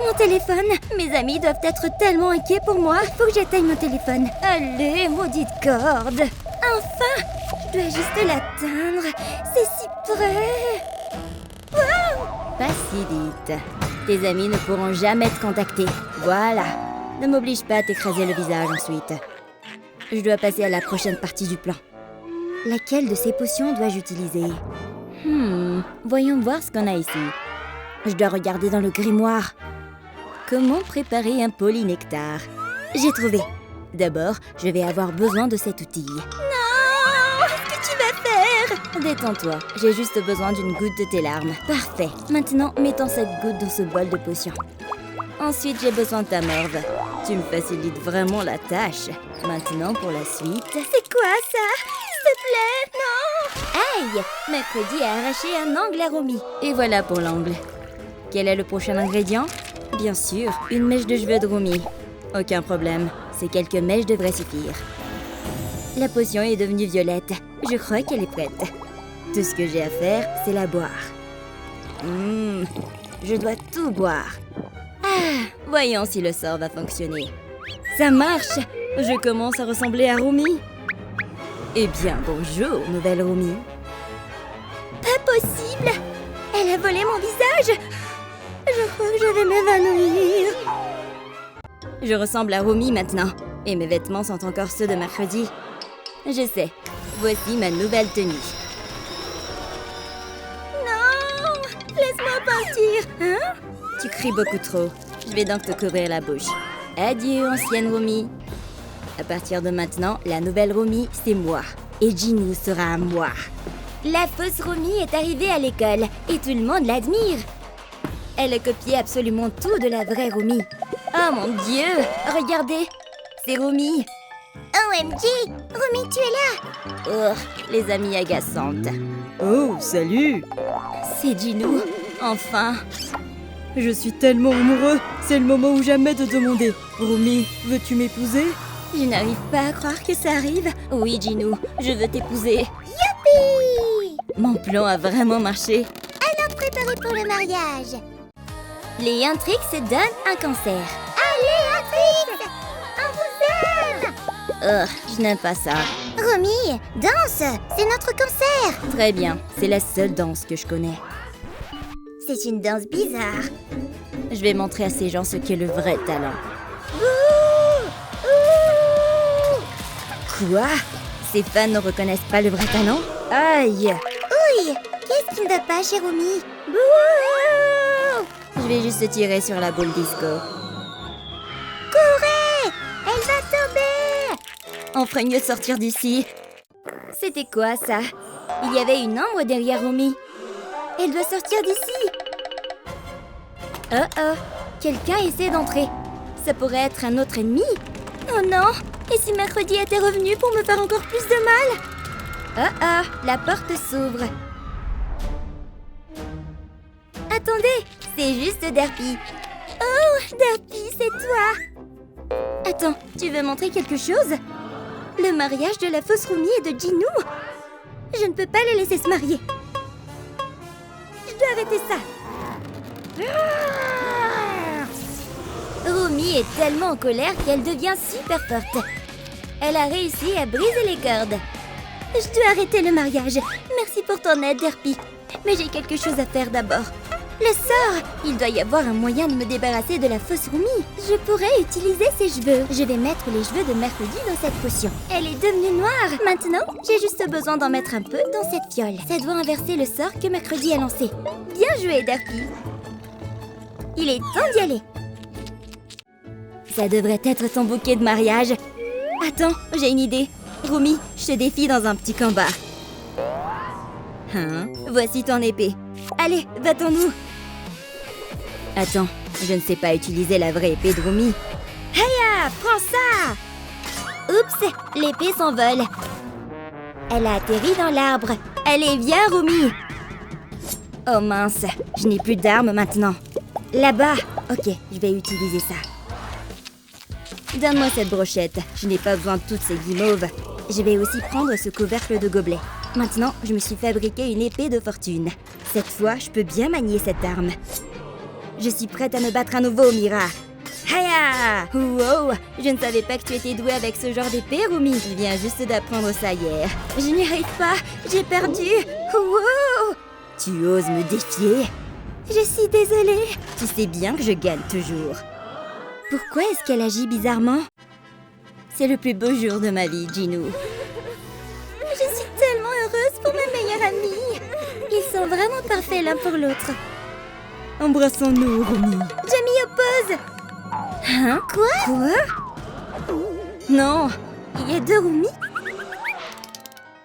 S3: Mon téléphone! Mes amis doivent être tellement inquiets pour moi. Faut que j'atteigne mon téléphone. Allez, maudite corde! Enfin! Je dois juste l'atteindre. C'est si près! Wow!
S4: Pas si vite. Tes amis ne pourront jamais te contacter. Voilà. Ne m'oblige pas à t'écraser le visage ensuite. Je dois passer à la prochaine partie du plan. Laquelle de ces potions dois-je utiliser? Voyons voir ce qu'on a ici. Je dois regarder dans le grimoire. Comment préparer un polynectar? J'ai trouvé. D'abord, je vais avoir besoin de cet outil.
S3: Non! Qu'est-ce que tu vas faire?
S4: Détends-toi, j'ai juste besoin d'une goutte de tes larmes. Parfait. Maintenant, mettons cette goutte dans ce bol de potion. Ensuite, j'ai besoin de ta morve. Tu me facilites vraiment la tâche. Maintenant, pour la suite...
S3: C'est quoi ça? S'il te plaît, non!
S4: Aïe! Mercredi a arraché un angle à Romy. Et voilà pour l'angle. Quel est le prochain ingrédient? Bien sûr, une mèche de cheveux de Romy. Aucun problème, ces quelques mèches devraient suffire. La potion est devenue violette. Je crois qu'elle est prête. Tout ce que j'ai à faire, c'est la boire. Je dois tout boire. Ah, voyons si le sort va fonctionner. Ça marche! Je commence à ressembler à Romy. Eh bien, bonjour, nouvelle Romy.
S3: Pas possible! Elle a volé mon visage! Je crois que je vais m'évanouir.
S4: Je ressemble à Romy maintenant. Et mes vêtements sont encore ceux de mercredi. Je sais. Voici ma nouvelle tenue.
S3: Non! Laisse-moi partir!
S4: Hein? Tu cries beaucoup trop. Je vais donc te couvrir la bouche. Adieu, ancienne Romy. À partir de maintenant, la nouvelle Romy, c'est moi. Et Ginou sera à moi.
S3: La fausse Romy est arrivée à l'école et tout le monde l'admire.
S4: Elle a copié absolument tout de la vraie Romy. Oh mon Dieu! Regardez! C'est Romy!
S1: OMG! Romy, tu es là!
S4: Oh, les amies agaçantes.
S2: Oh, salut!
S4: C'est Ginou, enfin!
S2: Je suis tellement amoureux. C'est le moment ou jamais de demander. Romy, veux-tu m'épouser?
S4: Je n'arrive pas à croire que ça arrive. Oui, Ginou, je veux t'épouser.
S1: Youpi!
S4: Mon plan a vraiment marché.
S1: Alors préparez pour le mariage.
S3: Les Intrix se donnent un cancer.
S1: Allez, Intrix! On vous aime!
S4: Oh, je n'aime pas ça.
S1: Romy, danse! C'est notre concert!
S4: Très bien, c'est la seule danse que je connais.
S1: C'est une danse bizarre.
S4: Je vais montrer à ces gens ce qu'est le vrai talent. Quoi? Ces fans ne reconnaissent pas le vrai talent? Aïe!
S1: Ouille! Qu'est-ce qui ne va pas chez Romy?
S4: Je vais juste tirer sur la boule disco.
S1: Courez! Elle va tomber!
S4: On ferait mieux de sortir d'ici. C'était quoi, ça? Il y avait une ombre derrière Romy. Elle doit sortir d'ici. Oh, quelqu'un essaie d'entrer. Ça pourrait être un autre ennemi. Oh non! Et si Mercredi était revenu pour me faire encore plus de mal? Oh, la porte s'ouvre. Attendez, c'est juste Derpy. Oh, Derpy, c'est toi! Attends, tu veux montrer quelque chose? Le mariage de la fausse Romy et de Jinou? Je ne peux pas les laisser se marier. Je dois arrêter ça. Romy est tellement en colère qu'elle devient super forte. Elle a réussi à briser les cordes. Je dois arrêter le mariage. Merci pour ton aide, Derpy. Mais j'ai quelque chose à faire d'abord. Le sort! Il doit y avoir un moyen de me débarrasser de la fausse Romy. Je pourrais utiliser ses cheveux. Je vais mettre les cheveux de Mercredi dans cette potion. Elle est devenue noire. Maintenant, j'ai juste besoin d'en mettre un peu dans cette fiole. Ça doit inverser le sort que Mercredi a lancé. Bien joué, Derpy. Il est temps d'y aller. Ça devrait être ton bouquet de mariage. Attends, j'ai une idée. Romy, je te défie dans un petit combat. Voici ton épée. Allez, battons-nous. Attends, je ne sais pas utiliser la vraie épée de Romy. Heya, prends ça! Oups, l'épée s'envole. Elle a atterri dans l'arbre. Allez, viens, Romy. Oh mince, je n'ai plus d'armes maintenant. Là-bas. Ok, je vais utiliser ça. Donne-moi cette brochette. Je n'ai pas besoin de toutes ces guimauves. Je vais aussi prendre ce couvercle de gobelet. Maintenant, je me suis fabriqué une épée de fortune. Cette fois, je peux bien manier cette arme. Je suis prête à me battre à nouveau, Mira. Haya! Wow! Je ne savais pas que tu étais douée avec ce genre d'épée, Romy. Je viens juste d'apprendre ça hier. Je n'y arrive pas. J'ai perdu. Wow! Tu oses me défier? Je suis désolée. Tu sais bien que je gagne toujours. Pourquoi est-ce qu'elle agit bizarrement? C'est le plus beau jour de ma vie, Jinou. Je suis tellement heureuse pour ma meilleure amie. Ils sont vraiment parfaits l'un pour l'autre. Embrassons-nous, Romy. Je m'y oppose. Hein? Quoi? Non, il y a deux Romy?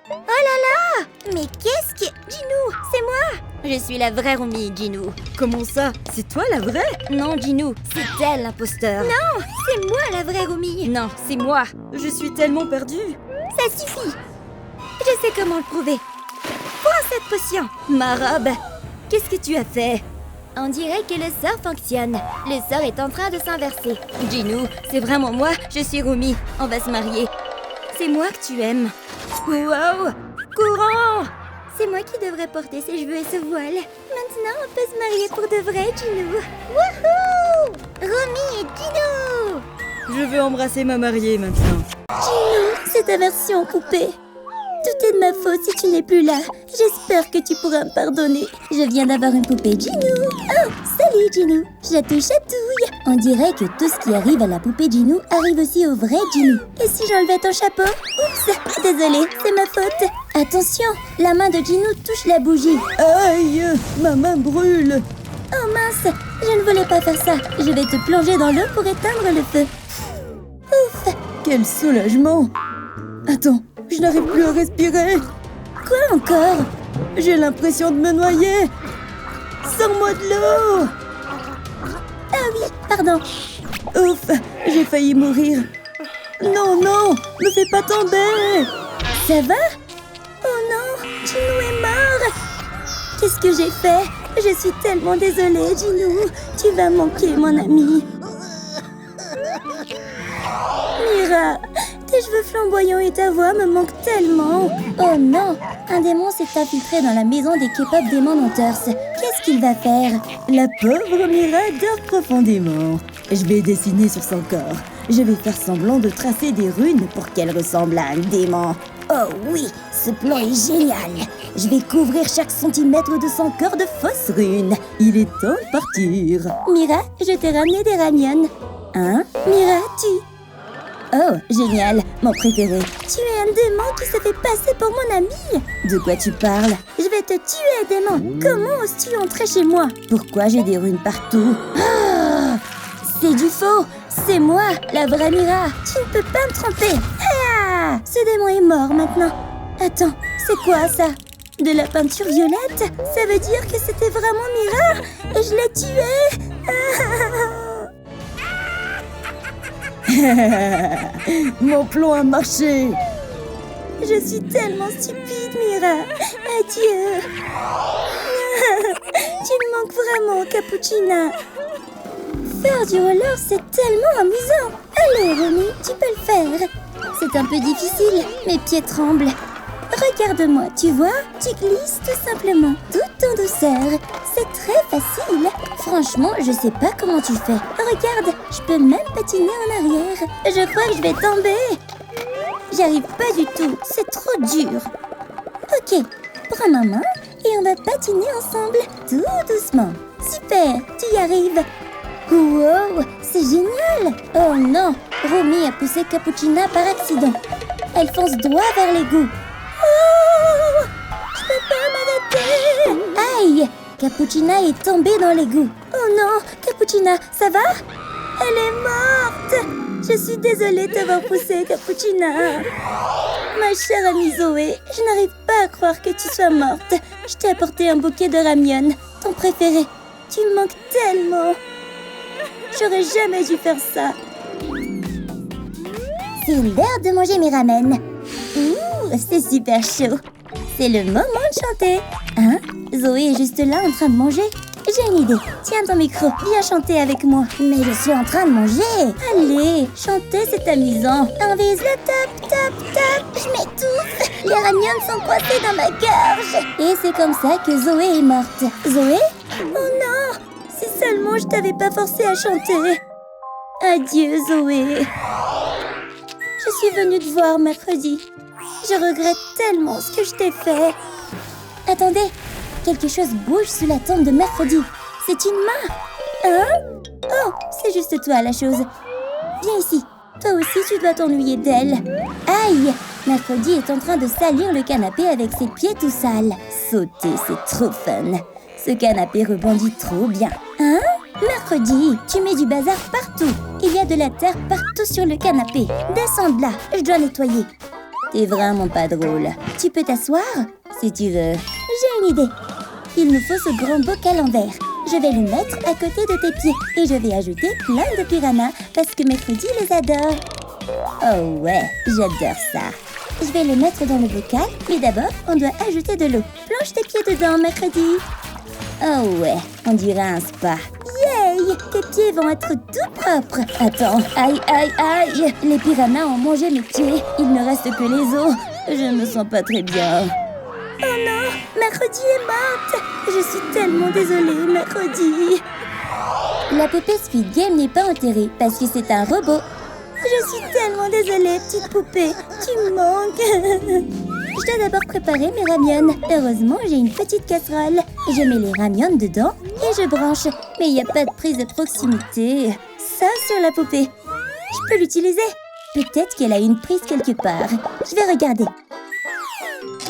S4: Oh là là! Mais qu'est-ce que... Jinou, c'est moi! Je suis la vraie Romy, Jinou.
S2: Comment ça? C'est toi la vraie?
S4: Non, Jinou, c'est elle l'imposteur. Non, c'est moi la vraie Romy. Non, c'est moi.
S2: Je suis tellement perdue.
S4: Ça suffit. Je sais comment le prouver. Prends cette potion. Ma robe. Qu'est-ce que tu as fait? On dirait que le sort fonctionne. Le sort est en train de s'inverser. Jinou, c'est vraiment moi. Je suis Romy. On va se marier. C'est moi que tu aimes. Wow! Courant! C'est moi qui devrais porter ses cheveux et ce voile. Maintenant, on peut se marier pour de vrai, Jinou. Wouhou! Romy et Jinou!
S2: Je veux embrasser ma mariée maintenant.
S3: Jinou, c'est ta version poupée. Tout est de ma faute si tu n'es plus là. J'espère que tu pourras me pardonner. Je viens d'avoir une poupée Jinou. Oh, salut Jinou. Je te chatouille. On dirait que tout ce qui arrive à la poupée Jinou arrive aussi au vrai Jinou. Et si j'enlevais ton chapeau? Oups, désolée, c'est ma faute. Attention, la main de Jinou touche la bougie.
S2: Aïe, ma main brûle.
S3: Oh mince, je ne voulais pas faire ça. Je vais te plonger dans l'eau pour éteindre le feu. Ouf.
S2: Quel soulagement. Attends, je n'arrive plus à respirer.
S3: Quoi encore?
S2: J'ai l'impression de me noyer. Sors-moi de l'eau.
S3: Ah oui, pardon.
S2: Ouf, j'ai failli mourir. Non, non, me fais pas tomber.
S3: Ça va? Oh non, Jinou est mort. Qu'est-ce que j'ai fait? Je suis tellement désolée, Jinou. Tu vas manquer, mon ami. Mira, tes cheveux flamboyants et ta voix me manquent tellement. Oh non, un démon s'est infiltré dans la maison des K-pop Demon Hunters. Qu'est-ce qu'il va faire?
S2: La pauvre Mira dort profondément. Je vais dessiner sur son corps. Je vais faire semblant de tracer des runes pour qu'elle ressemble à un démon.
S3: Oh oui, ce plan est génial.
S2: Je vais couvrir chaque centimètre de son corps de fausses runes. Il est temps de partir.
S3: Mira, je t'ai ramené des ramyeon.
S2: Hein?
S3: Mira,
S2: Oh, génial, mon préféré.
S3: Tu es un démon qui se fait passer pour mon ami.
S2: De quoi tu parles?
S3: Je vais te tuer, démon. Comment oses-tu entrer chez moi?
S2: Pourquoi j'ai des runes partout?
S3: C'est du faux. C'est moi, la vraie Mira. Tu ne peux pas me tromper. Ah! ce démon est mort maintenant. Attends, c'est quoi ça? De la peinture violette? Ça veut dire que c'était vraiment Mira et je l'ai tuée.
S2: Mon plan a marché.
S3: Je suis tellement stupide, Mira. Adieu. Tu me manques vraiment, Cappuccina. Faire du roller, c'est tellement amusant. Allez, Romy, tu peux le faire. C'est un peu difficile, mes pieds tremblent. Regarde-moi, tu vois? Tu glisses tout simplement, tout en douceur. C'est très facile. Franchement, je sais pas comment tu fais. Regarde, je peux même patiner en arrière. Je crois que je vais tomber. J'y arrive pas du tout, c'est trop dur. Ok, prends ma main et on va patiner ensemble, tout doucement. Super, tu y arrives. Wow, c'est génial. Oh non, Romy a poussé Cappuccina par accident. Elle fonce droit vers l'égout. Oh, je peux pas m'arrêter. Aïe, Cappuccina est tombée dans l'égout. Oh non, Cappuccina, ça va? Elle est morte. Je suis désolée de t'avoir poussée, Cappuccina. Ma chère amie Zoé, je n'arrive pas à croire que tu sois morte. Je t'ai apporté un bouquet de ramyeon, ton préféré. Tu me manques tellement. J'aurais jamais dû faire ça. C'est l'heure de manger mes ramen. Ouh, c'est super chaud. C'est le moment de chanter. Hein? Zoé est juste là en train de manger. J'ai une idée. Tiens ton micro, viens chanter avec moi. Mais je suis en train de manger. Allez, chanter c'est amusant. On vise le top, top, top. Je m'étouffe. Les ramyeons sont coincés dans ma gorge. Et c'est comme ça que Zoé est morte. Zoé? Oh non! Si seulement je t'avais pas forcé à chanter. Adieu Zoé. Je suis venue te voir mercredi. Je regrette tellement ce que je t'ai fait. Attendez. Quelque chose bouge sous la tombe de mercredi. C'est une main. Hein? Oh, c'est juste toi la chose. Viens ici. Toi aussi, tu dois t'ennuyer d'elle. Aïe! Mercredi est en train de salir le canapé avec ses pieds tout sales. Sauter, c'est trop fun. Ce canapé rebondit trop bien. Hein? Mercredi, tu mets du bazar partout. Il y a de la terre partout sur le canapé. Descends de là, je dois nettoyer. T'es vraiment pas drôle. Tu peux t'asseoir? Si tu veux. J'ai une idée. Il nous faut ce grand bocal en verre. Je vais le mettre à côté de tes pieds et je vais ajouter plein de piranhas parce que mercredi les adore. Oh ouais, j'adore ça. Je vais le mettre dans le bocal, mais d'abord, on doit ajouter de l'eau. Plonge tes pieds dedans, mercredi. Oh ouais, on dirait un spa. Yay! Tes pieds vont être tout propres. Attends, aïe, aïe, aïe. Les piranhas ont mangé mes pieds. Il ne reste que les os. Je me sens pas très bien. Oh non, mercredi est morte. Je suis tellement désolée, mercredi. La poupée Squid Game n'est pas enterrée parce que c'est un robot. Je suis tellement désolée, petite poupée. Tu me manques. Je dois d'abord préparer mes ramyeons. Heureusement, j'ai une petite casserole. Je mets les ramyeons dedans et je branche. Mais il n'y a pas de prise de proximité. Ça sur la poupée. Je peux l'utiliser. Peut-être qu'elle a une prise quelque part. Je vais regarder.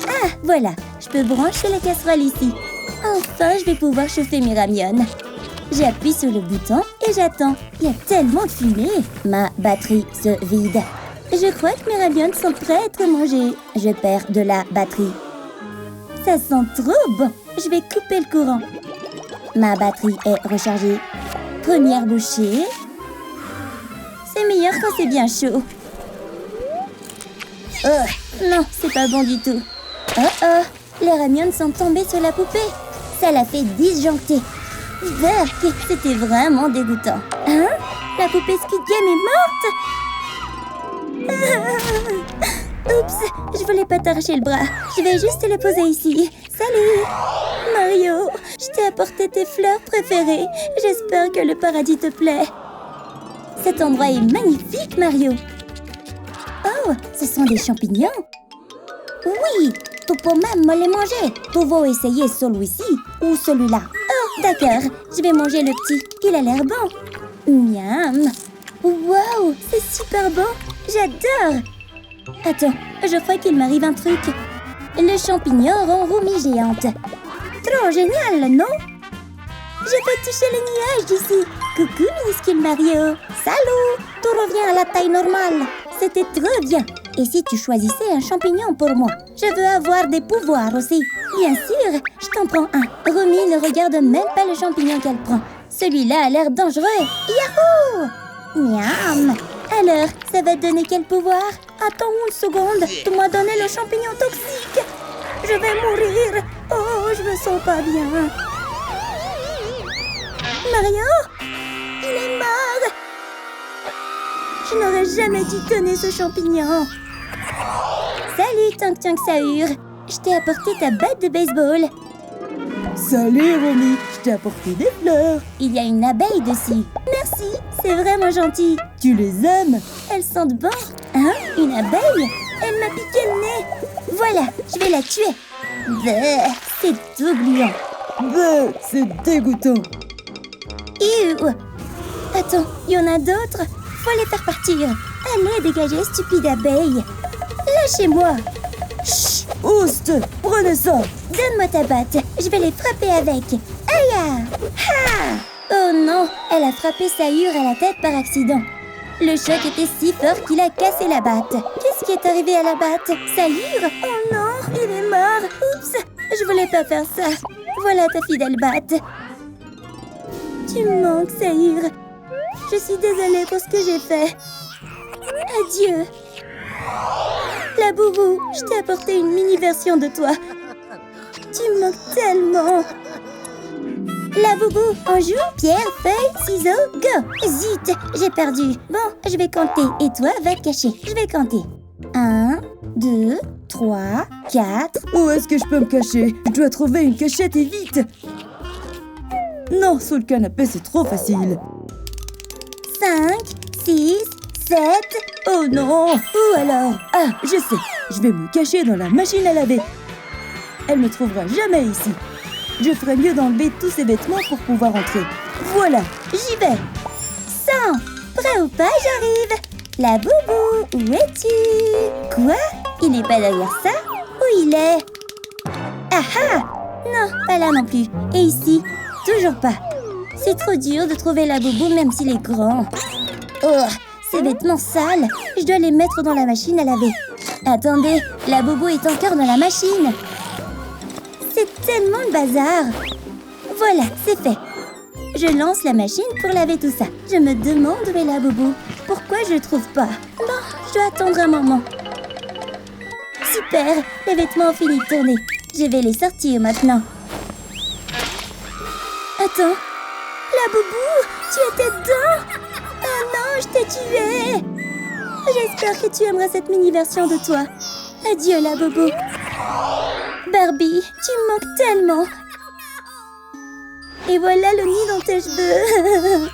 S3: Ah, voilà. Je peux brancher la casserole ici. Enfin, je vais pouvoir chauffer mes ramyeons. J'appuie sur le bouton et j'attends. Il y a tellement de fumée. Ma batterie se vide. Je crois que mes ramyeons sont prêts à être mangés. Je perds de la batterie. Ça sent trop bon. Je vais couper le courant. Ma batterie est rechargée. Première bouchée. C'est meilleur quand c'est bien chaud. Oh, non, c'est pas bon du tout. Oh oh, les ramyeons sont tombés sur la poupée. Ça l'a fait disjoncter. Berk, c'était vraiment dégoûtant. Hein? La poupée Squid Game est morte. Oups, je voulais pas t'arracher le bras. Je vais juste le poser ici. Salut Mario, je t'ai apporté tes fleurs préférées. J'espère que le paradis te plaît. Cet endroit est magnifique, Mario. Oh, ce sont des champignons. Oui, tu peux même me les manger. Tu veux essayer celui-ci ou celui-là? Oh, d'accord. Je vais manger le petit. Il a l'air bon. Miam. Wow, c'est super bon. J'adore. Attends, je crois qu'il m'arrive un truc. Le champignon rend Romy géante. Trop génial, non? Je peux toucher les nuages d'ici. Coucou, minuscule Mario. Salut. Tu reviens à la taille normale. C'était trop bien. Et si tu choisissais un champignon pour moi? Je veux avoir des pouvoirs aussi. Bien sûr, je t'en prends un. Romy ne regarde même pas le champignon qu'elle prend. Celui-là a l'air dangereux. Yahoo! Miam! Alors, ça va te donner quel pouvoir? Attends une seconde. Tu m'as donné le champignon toxique. Je vais mourir. Oh, je me sens pas bien. Mario? Il est mort. Je n'aurais jamais dû donner ce champignon. Salut, Tank Tank Sahur. Je t'ai apporté ta batte de baseball.
S2: Salut Romy, je t'ai apporté des fleurs.
S3: Il y a une abeille dessus. Merci, c'est vraiment gentil.
S2: Tu les aimes?
S3: Elles sentent bon. Hein? Une abeille? Elle m'a piqué le nez. Voilà, je vais la tuer. Bleh, c'est tout gluant.
S2: Bleh, c'est dégoûtant.
S3: Ew. Attends, il y en a d'autres? Faut les faire partir. Allez, dégagez, stupide abeille. Lâchez-moi.
S2: Chut, Oust, prenez ça.
S3: Donne-moi ta batte, je vais les frapper avec. Aïe! Ha! Oh non, elle a frappé Sahur à la tête par accident. Le choc était si fort qu'il a cassé la batte. Qu'est-ce qui est arrivé à la batte? Sahur? Oh non, il est mort. Oups, je voulais pas faire ça. Voilà ta fidèle batte. Tu me manques, Sahur. Je suis désolée pour ce que j'ai fait. Adieu. La Boubou, je t'ai apporté une mini-version de toi. Tu me manques tellement. La Boubou, on joue? Pierre, feuille, ciseaux, go! Zut, j'ai perdu. Bon, je vais compter. Et toi, va te cacher. Je vais compter. 1, 2, 3, 4...
S2: Où est-ce que je peux me cacher? Je dois trouver une cachette et vite. Non, sous le canapé, c'est trop facile.
S3: 5, 6, 7...
S2: Oh non! Où alors? Ah, je sais. Je vais me cacher dans la machine à laver. Elle me trouvera jamais ici. Je ferais mieux d'enlever tous ces vêtements pour pouvoir entrer. Voilà, j'y vais.
S3: 100. Prêt ou pas, j'arrive. La Boubou, où es-tu? Quoi? Il n'est pas derrière ça? Où il est? Ah ah! Non, pas là non plus. Et ici? Toujours pas. C'est trop dur de trouver la Boubou même s'il est grand. Oh, ces vêtements sales. Je dois les mettre dans la machine à laver. Attendez, la Boubou est encore dans la machine. C'est tellement le bazar. Voilà, c'est fait. Je lance la machine pour laver tout ça. Je me demande où est la Boubou. Pourquoi je ne trouve pas? Bon, je dois attendre un moment. Super, les vêtements ont fini de tourner. Je vais les sortir maintenant. Attends, la Boubou, tu étais dedans? Oh non, je t'ai tué. J'espère que tu aimeras cette mini-version de toi. Adieu, la Boubou. Barbie, tu me manques tellement. Et voilà le nid dans tes cheveux.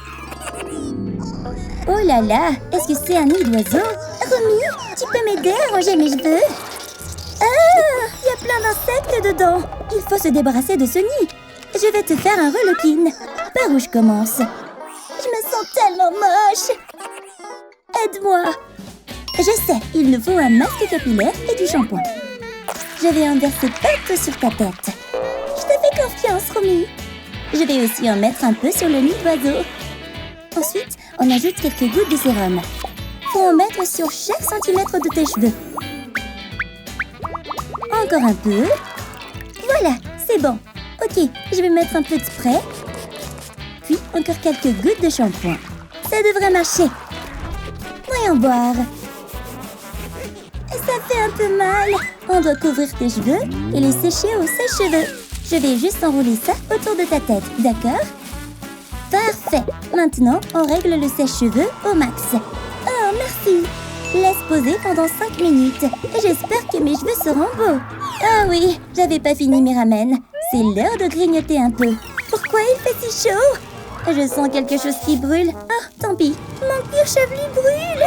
S3: Oh là là, est-ce que c'est un nid d'oiseau? Romy, tu peux m'aider à ranger mes cheveux? Ah, il y a plein d'insectes dedans. Il faut se débarrasser de ce nid. Je vais te faire un relooking. Par où je commence? Je me sens tellement moche. Aide-moi. Je sais, il nous faut un masque capillaire et du shampoing. Je vais en verser partout sur ta tête. Je te fais confiance, Romy. Je vais aussi en mettre un peu sur le nid d'oiseau. Ensuite, on ajoute quelques gouttes de sérum. Faut en mettre sur chaque centimètre de tes cheveux. Encore un peu. Voilà, c'est bon. Ok, je vais mettre un peu de spray. Puis encore quelques gouttes de shampoing. Ça devrait marcher. Voyons voir. Ça fait un peu mal. On doit couvrir tes cheveux et les sécher au sèche-cheveux. Je vais juste enrouler ça autour de ta tête, d'accord? Parfait. Maintenant, on règle le sèche-cheveux au max. Oh, merci. Laisse poser pendant 5 minutes. J'espère que mes cheveux seront beaux. Ah oui, j'avais pas fini mes ramen. C'est l'heure de grignoter un peu. Pourquoi il fait si chaud? Je sens quelque chose qui brûle. Oh, tant pis. Mon cuir chevelu brûle.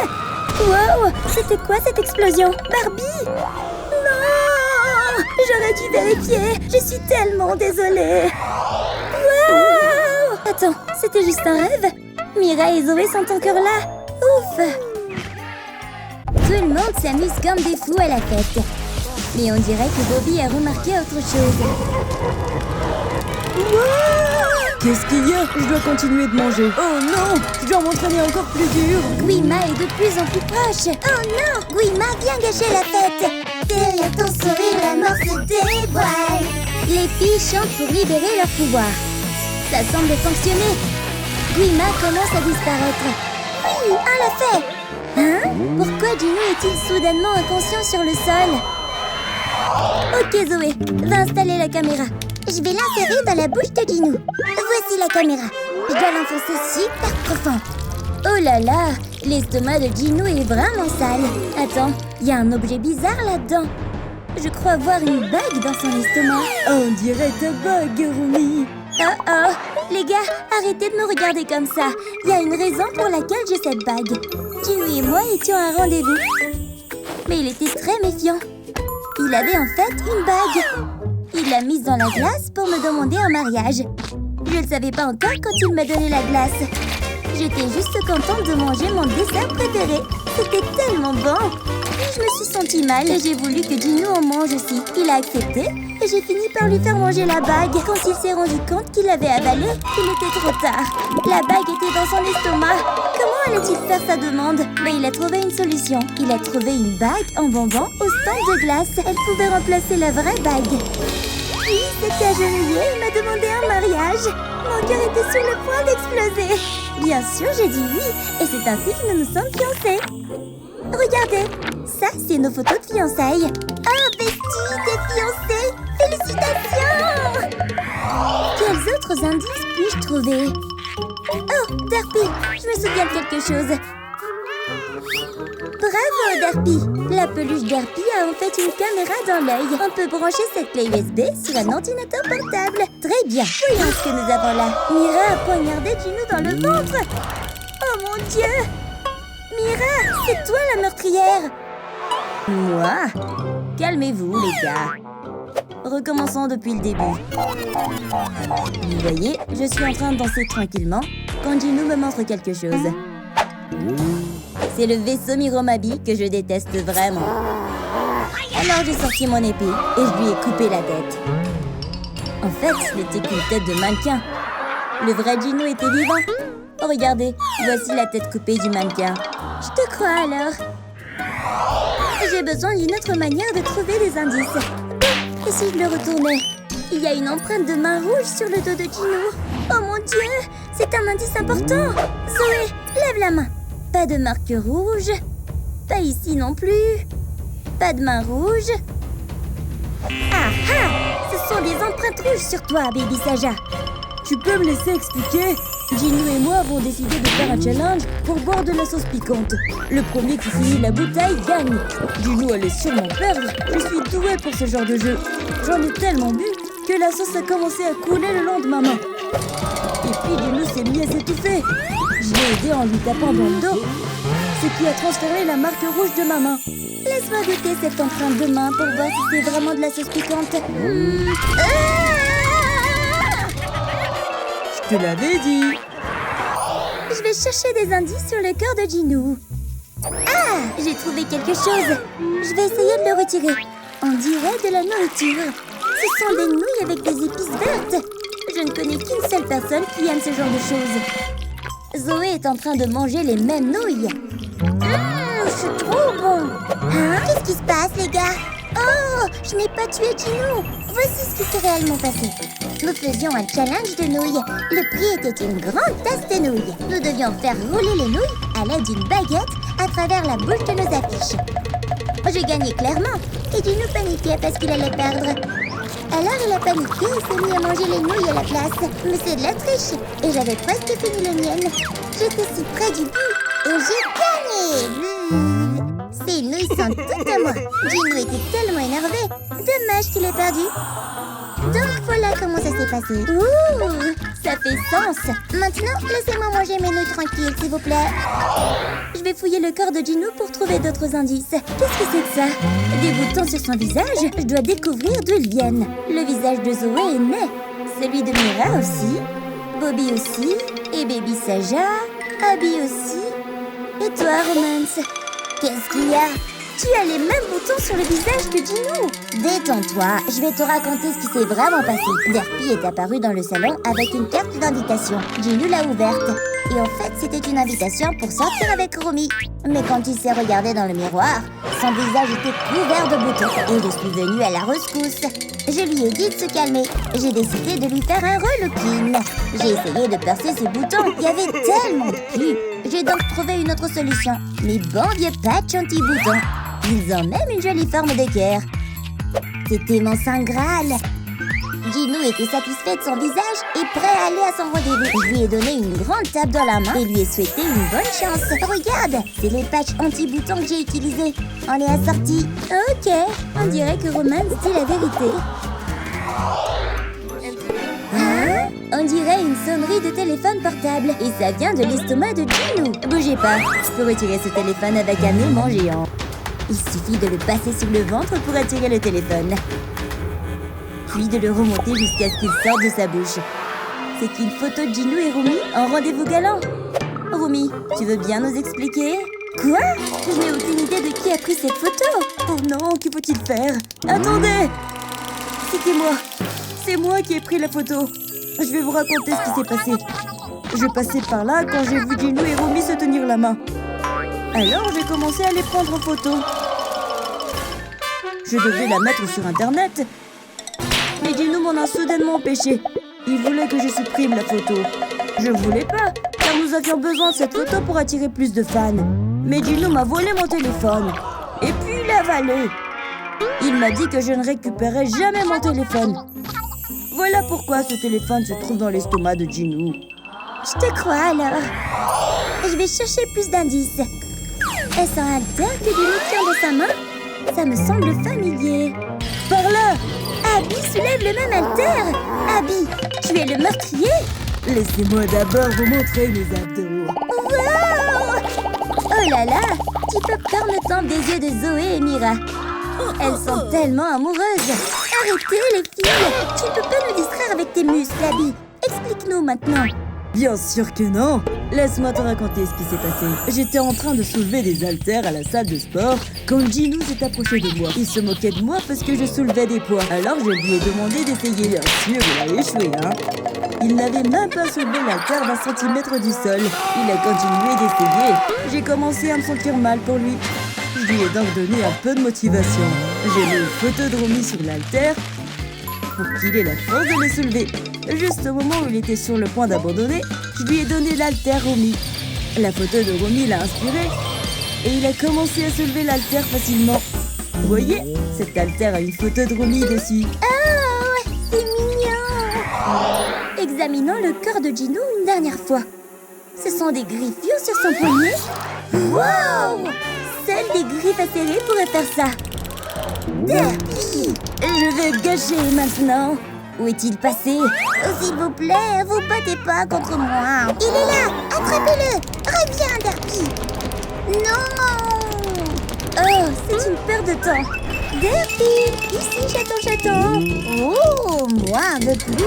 S3: Wow, c'était quoi cette explosion? Barbie? Non! J'aurais dû vérifier. Je suis tellement désolée. Wow! Attends, c'était juste un rêve? Mira et Zoé sont encore là. Ouf! Tout le monde s'amuse comme des fous à la fête. Mais on dirait que Bobby a remarqué autre chose. Wow!
S2: Qu'est-ce qu'il y a? Je dois continuer de manger. Oh non! Je dois m'entraîner encore plus dur.
S3: Guima est de plus en plus proche. Oh non! Guima, viens gâcher la fête. Derrière ton sourire, la mort se dévoile. Les filles chantent pour libérer leur pouvoir. Ça semble fonctionner. Guima commence à disparaître. Oui, on l'a fait. Hein? Pourquoi Gino est-il soudainement inconscient sur le sol? Ok Zoé, va installer la caméra. Je vais l'insérer dans la bouche de Gino. Voici la caméra. Je dois l'enfoncer super profond. Oh là là, l'estomac de Gino est vraiment sale. Attends, il y a un objet bizarre là-dedans. Je crois voir une bague dans son estomac.
S2: On dirait ta bague, Rumi.
S3: Oh oh, les gars, arrêtez de me regarder comme ça. Il y a une raison pour laquelle j'ai cette bague. Gino et moi étions à un rendez-vous. Mais il était très méfiant. Il avait en fait une bague. Il l'a mise dans la glace pour me demander un mariage. Je ne savais pas encore quand il m'a donné la glace. J'étais juste contente de manger mon dessert préféré. C'était tellement bon. Puis je me suis sentie mal et j'ai voulu que Gino en mange aussi. Il a accepté et j'ai fini par lui faire manger la bague. Quand il s'est rendu compte qu'il l'avait avalée, il était trop tard. La bague était dans son estomac. Comment allait-il faire sa demande? Mais il a trouvé une solution. Il a trouvé une bague en bonbon au stand de glace. Elle pouvait remplacer la vraie bague. Puis, s'était agenouillé et m'a demandé un mariage. Mon cœur était sur le point d'exploser. Bien sûr, j'ai dit oui. Et c'est ainsi que nous nous sommes fiancés. Regardez, ça, c'est nos photos de fiançailles. Investis des fiancés. Félicitations! Quels autres indices puis-je trouver? Oh, Derpy, je me souviens de quelque chose. Bravo, Derpy! La peluche Derpy a en fait une caméra dans l'œil. On peut brancher cette clé USB sur un ordinateur portable. Très bien. Voyons ce que nous avons là. Mira a poignardé Gino dans le ventre. Oh mon Dieu! Mira, c'est toi la meurtrière! Moi? Calmez-vous, les gars. Recommençons depuis le début. Vous voyez, je suis en train de danser tranquillement quand Gino me montre quelque chose. C'est le vaisseau Miromabi que je déteste vraiment. Alors j'ai sorti mon épée et je lui ai coupé la tête. En fait, ce n'était qu'une tête de mannequin. Le vrai Gino était vivant. Oh, regardez, voici la tête coupée du mannequin. Je te crois alors. J'ai besoin d'une autre manière de trouver des indices. Et si je le retournais? Il y a une empreinte de main rouge sur le dos de Gino. Oh mon Dieu, c'est un indice important. Zoé, lève la main. Pas de marque rouge. Pas ici non plus. Pas de main rouge. Ah ah! Ce sont des empreintes rouges sur toi, Baby Saja.
S2: Tu peux me laisser expliquer? Gino et moi avons décidé de faire un challenge pour boire de la sauce piquante. Le premier qui finit la bouteille gagne. Gino allait sûrement perdre. Je suis douée pour ce genre de jeu. J'en ai tellement bu que la sauce a commencé à couler le long de ma main. Et puis Gino s'est mis à s'étouffer. Je l'ai aidé en lui tapant dans le dos, ce qui a transféré la marque rouge de ma main.
S3: Laisse-moi goûter cette empreinte de main pour voir si c'est vraiment de la sauce piquante.
S2: Je te l'avais dit.
S3: Je vais chercher des indices sur le corps de Gino. Ah, j'ai trouvé quelque chose. Je vais essayer de le retirer. On dirait de la nourriture. Ce sont des nouilles avec des épices vertes. Je ne connais qu'une seule personne qui aime ce genre de choses. Zoé est en train de manger les mêmes nouilles. C'est trop bon. Hein? Qu'est-ce qui se passe, les gars? Oh, je n'ai pas tué Gino. Voici ce qui s'est réellement passé. Nous faisions un challenge de nouilles. Le prix était une grande tasse de nouilles. Nous devions faire rouler les nouilles à l'aide d'une baguette à travers la bouche de nos affiches. J'ai gagné clairement. Et Gino paniquait parce qu'il allait perdre. Alors il a paniqué et s'est mis à manger les nouilles à la place. Mais c'est de la triche. Et j'avais presque fini les miennes. J'étais si près du but. Et j'ai gagné. Ces nouilles sont toutes à moi. Gino était tellement énervé. Dommage qu'il ait perdu. Donc voilà comment ça s'est passé. Ouh, ça fait sens. Maintenant, laissez-moi manger mes nouilles tranquilles, s'il vous plaît. Je vais fouiller le corps de Gino pour trouver d'autres indices. Qu'est-ce que c'est que ça? Des boutons sur son visage? Je dois découvrir d'où ils viennent. Le visage de Zoé est né. Celui de Mira aussi. Bobby aussi. Et Baby Saja. Abby aussi. Et toi, Romance? Qu'est-ce qu'il y a? Tu as les mêmes boutons sur le visage que Ginou.
S1: Détends-toi, je vais te raconter ce qui s'est vraiment passé. Derpy est apparu dans le salon avec une carte d'invitation. Ginou l'a ouverte. Et en fait, c'était une invitation pour sortir avec Romy. Mais quand il s'est regardé dans le miroir, son visage était couvert de boutons. Et je suis venue à la rescousse. Je lui ai dit de se calmer. J'ai décidé de lui faire un relooking. J'ai essayé de percer ses boutons. Il y avait tellement de plis. J'ai donc trouvé une autre solution. Mes bons vieux patchs anti-boutons. Ils ont même une jolie forme d'équerre. C'était mon saint Graal. Ginou était satisfait de son visage et prêt à aller à son rendez-vous. Je lui ai donné une grande tape dans la main et lui ai souhaité une bonne chance. Regarde, c'est les patchs anti-boutons que j'ai utilisés. On est assortis.
S3: Ok, on dirait que Roman dit la vérité.
S1: Hein? On dirait une sonnerie de téléphone portable. Et ça vient de l'estomac de Ginou. Bougez pas, je peux retirer ce téléphone avec un aimant géant. Il suffit de le passer sur le ventre pour attirer le téléphone. Puis de le remonter jusqu'à ce qu'il sorte de sa bouche. C'est une photo de Ginou et Romy en rendez-vous galant. Romy, tu veux bien nous expliquer?
S3: Quoi? Je n'ai aucune idée de qui a pris cette photo.
S2: Oh non, que faut-il faire? Attendez! C'était moi. C'est moi qui ai pris la photo. Je vais vous raconter ce qui s'est passé. Je passais par là quand j'ai vu Ginou et Romy se tenir la main. Alors j'ai commencé à les prendre en photo. Je devais la mettre sur Internet. Mais Ginou m'en a soudainement empêché. Il voulait que je supprime la photo. Je voulais pas, car nous avions besoin de cette photo pour attirer plus de fans. Mais Ginou m'a volé mon téléphone. Et puis il l'a avalé. Il m'a dit que je ne récupérais jamais mon téléphone. Voilà pourquoi ce téléphone se trouve dans l'estomac de Ginou.
S3: Je te crois alors. Je vais chercher plus d'indices. Est-ce un haltère que Ginou tient dans sa main? Ça me semble familier.
S2: Par là!
S3: Abby soulève le même haltère. Abby, tu es le meurtrier?
S2: Laissez-moi d'abord vous montrer mes abdos.
S3: Wow! Oh là là, Petit Popcorn tombe des yeux de Zoé et Mira. Elles sont tellement amoureuses. Arrêtez les filles. Tu ne peux pas nous distraire avec tes muscles, Abby. Explique-nous maintenant.
S2: Bien sûr que non. Laisse-moi te raconter ce qui s'est passé. J'étais en train de soulever des haltères à la salle de sport quand Ginou s'est approché de moi. Il se moquait de moi parce que je soulevais des poids. Alors je lui ai demandé d'essayer. Bien sûr, il a échoué, hein. Il n'avait même pas soulevé l'haltère d'1 centimètre du sol. Il a continué d'essayer. J'ai commencé à me sentir mal pour lui. Je lui ai donc donné un peu de motivation. J'ai mis une photo de Romy sur l'haltère pour qu'il ait la force de le soulever. Juste au moment où il était sur le point d'abandonner, je lui ai donné l'haltère Romy. La photo de Romy l'a inspiré et il a commencé à soulever l'haltère facilement. Vous voyez, cette haltère a une photo de Romy dessus.
S3: Oh, c'est mignon. Examinons le corps de Ginou une dernière fois. Ce sont des griffures sur son poignet. Wow! Seules des griffes acérées pourraient faire ça. Derpy!
S1: Je vais gâcher maintenant. Où est-il passé? Oh, s'il vous plaît, vous battez pas contre moi.
S3: Il est là! Attrapez-le! Reviens, Derpy! Non!
S1: Oh, c'est une perte de temps.
S3: Derpy! Ici, chaton!
S1: Oh, moi, veux plus.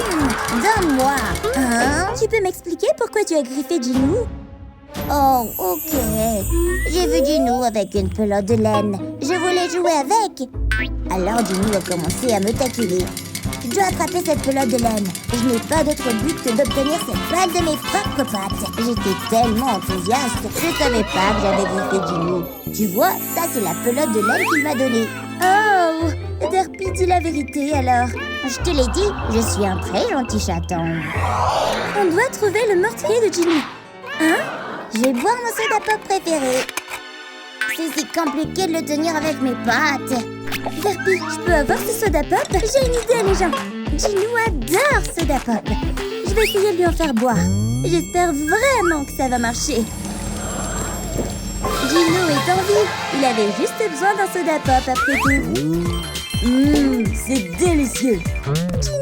S1: Donne-moi. Hein?
S3: Tu peux m'expliquer pourquoi tu as griffé Ginou?
S1: Oh, ok. J'ai vu Ginou avec une pelote de laine. Je voulais jouer avec. Alors Ginou a commencé à me taquiner. Je dois attraper cette pelote de laine. Je n'ai pas d'autre but que d'obtenir cette balle de mes propres pattes. J'étais tellement enthousiaste, je savais pas que j'avais griffé Ginou. Tu vois, ça c'est la pelote de laine qu'il m'a donnée.
S3: Oh! Derpy, dis la vérité alors.
S1: Je te l'ai dit, je suis un très gentil chaton.
S3: On doit trouver le meurtrier de Ginou. Hein?
S1: Je vais boire mon soda pop préféré. C'est si compliqué de le tenir avec mes pattes.
S3: Derpy, je peux avoir ce soda pop? J'ai une idée, les gens. Ginou adore soda pop. Je vais essayer de lui en faire boire. J'espère vraiment que ça va marcher. Ginou est en vie. Il avait juste besoin d'un soda pop après tout.
S2: C'est délicieux.
S3: Ginou!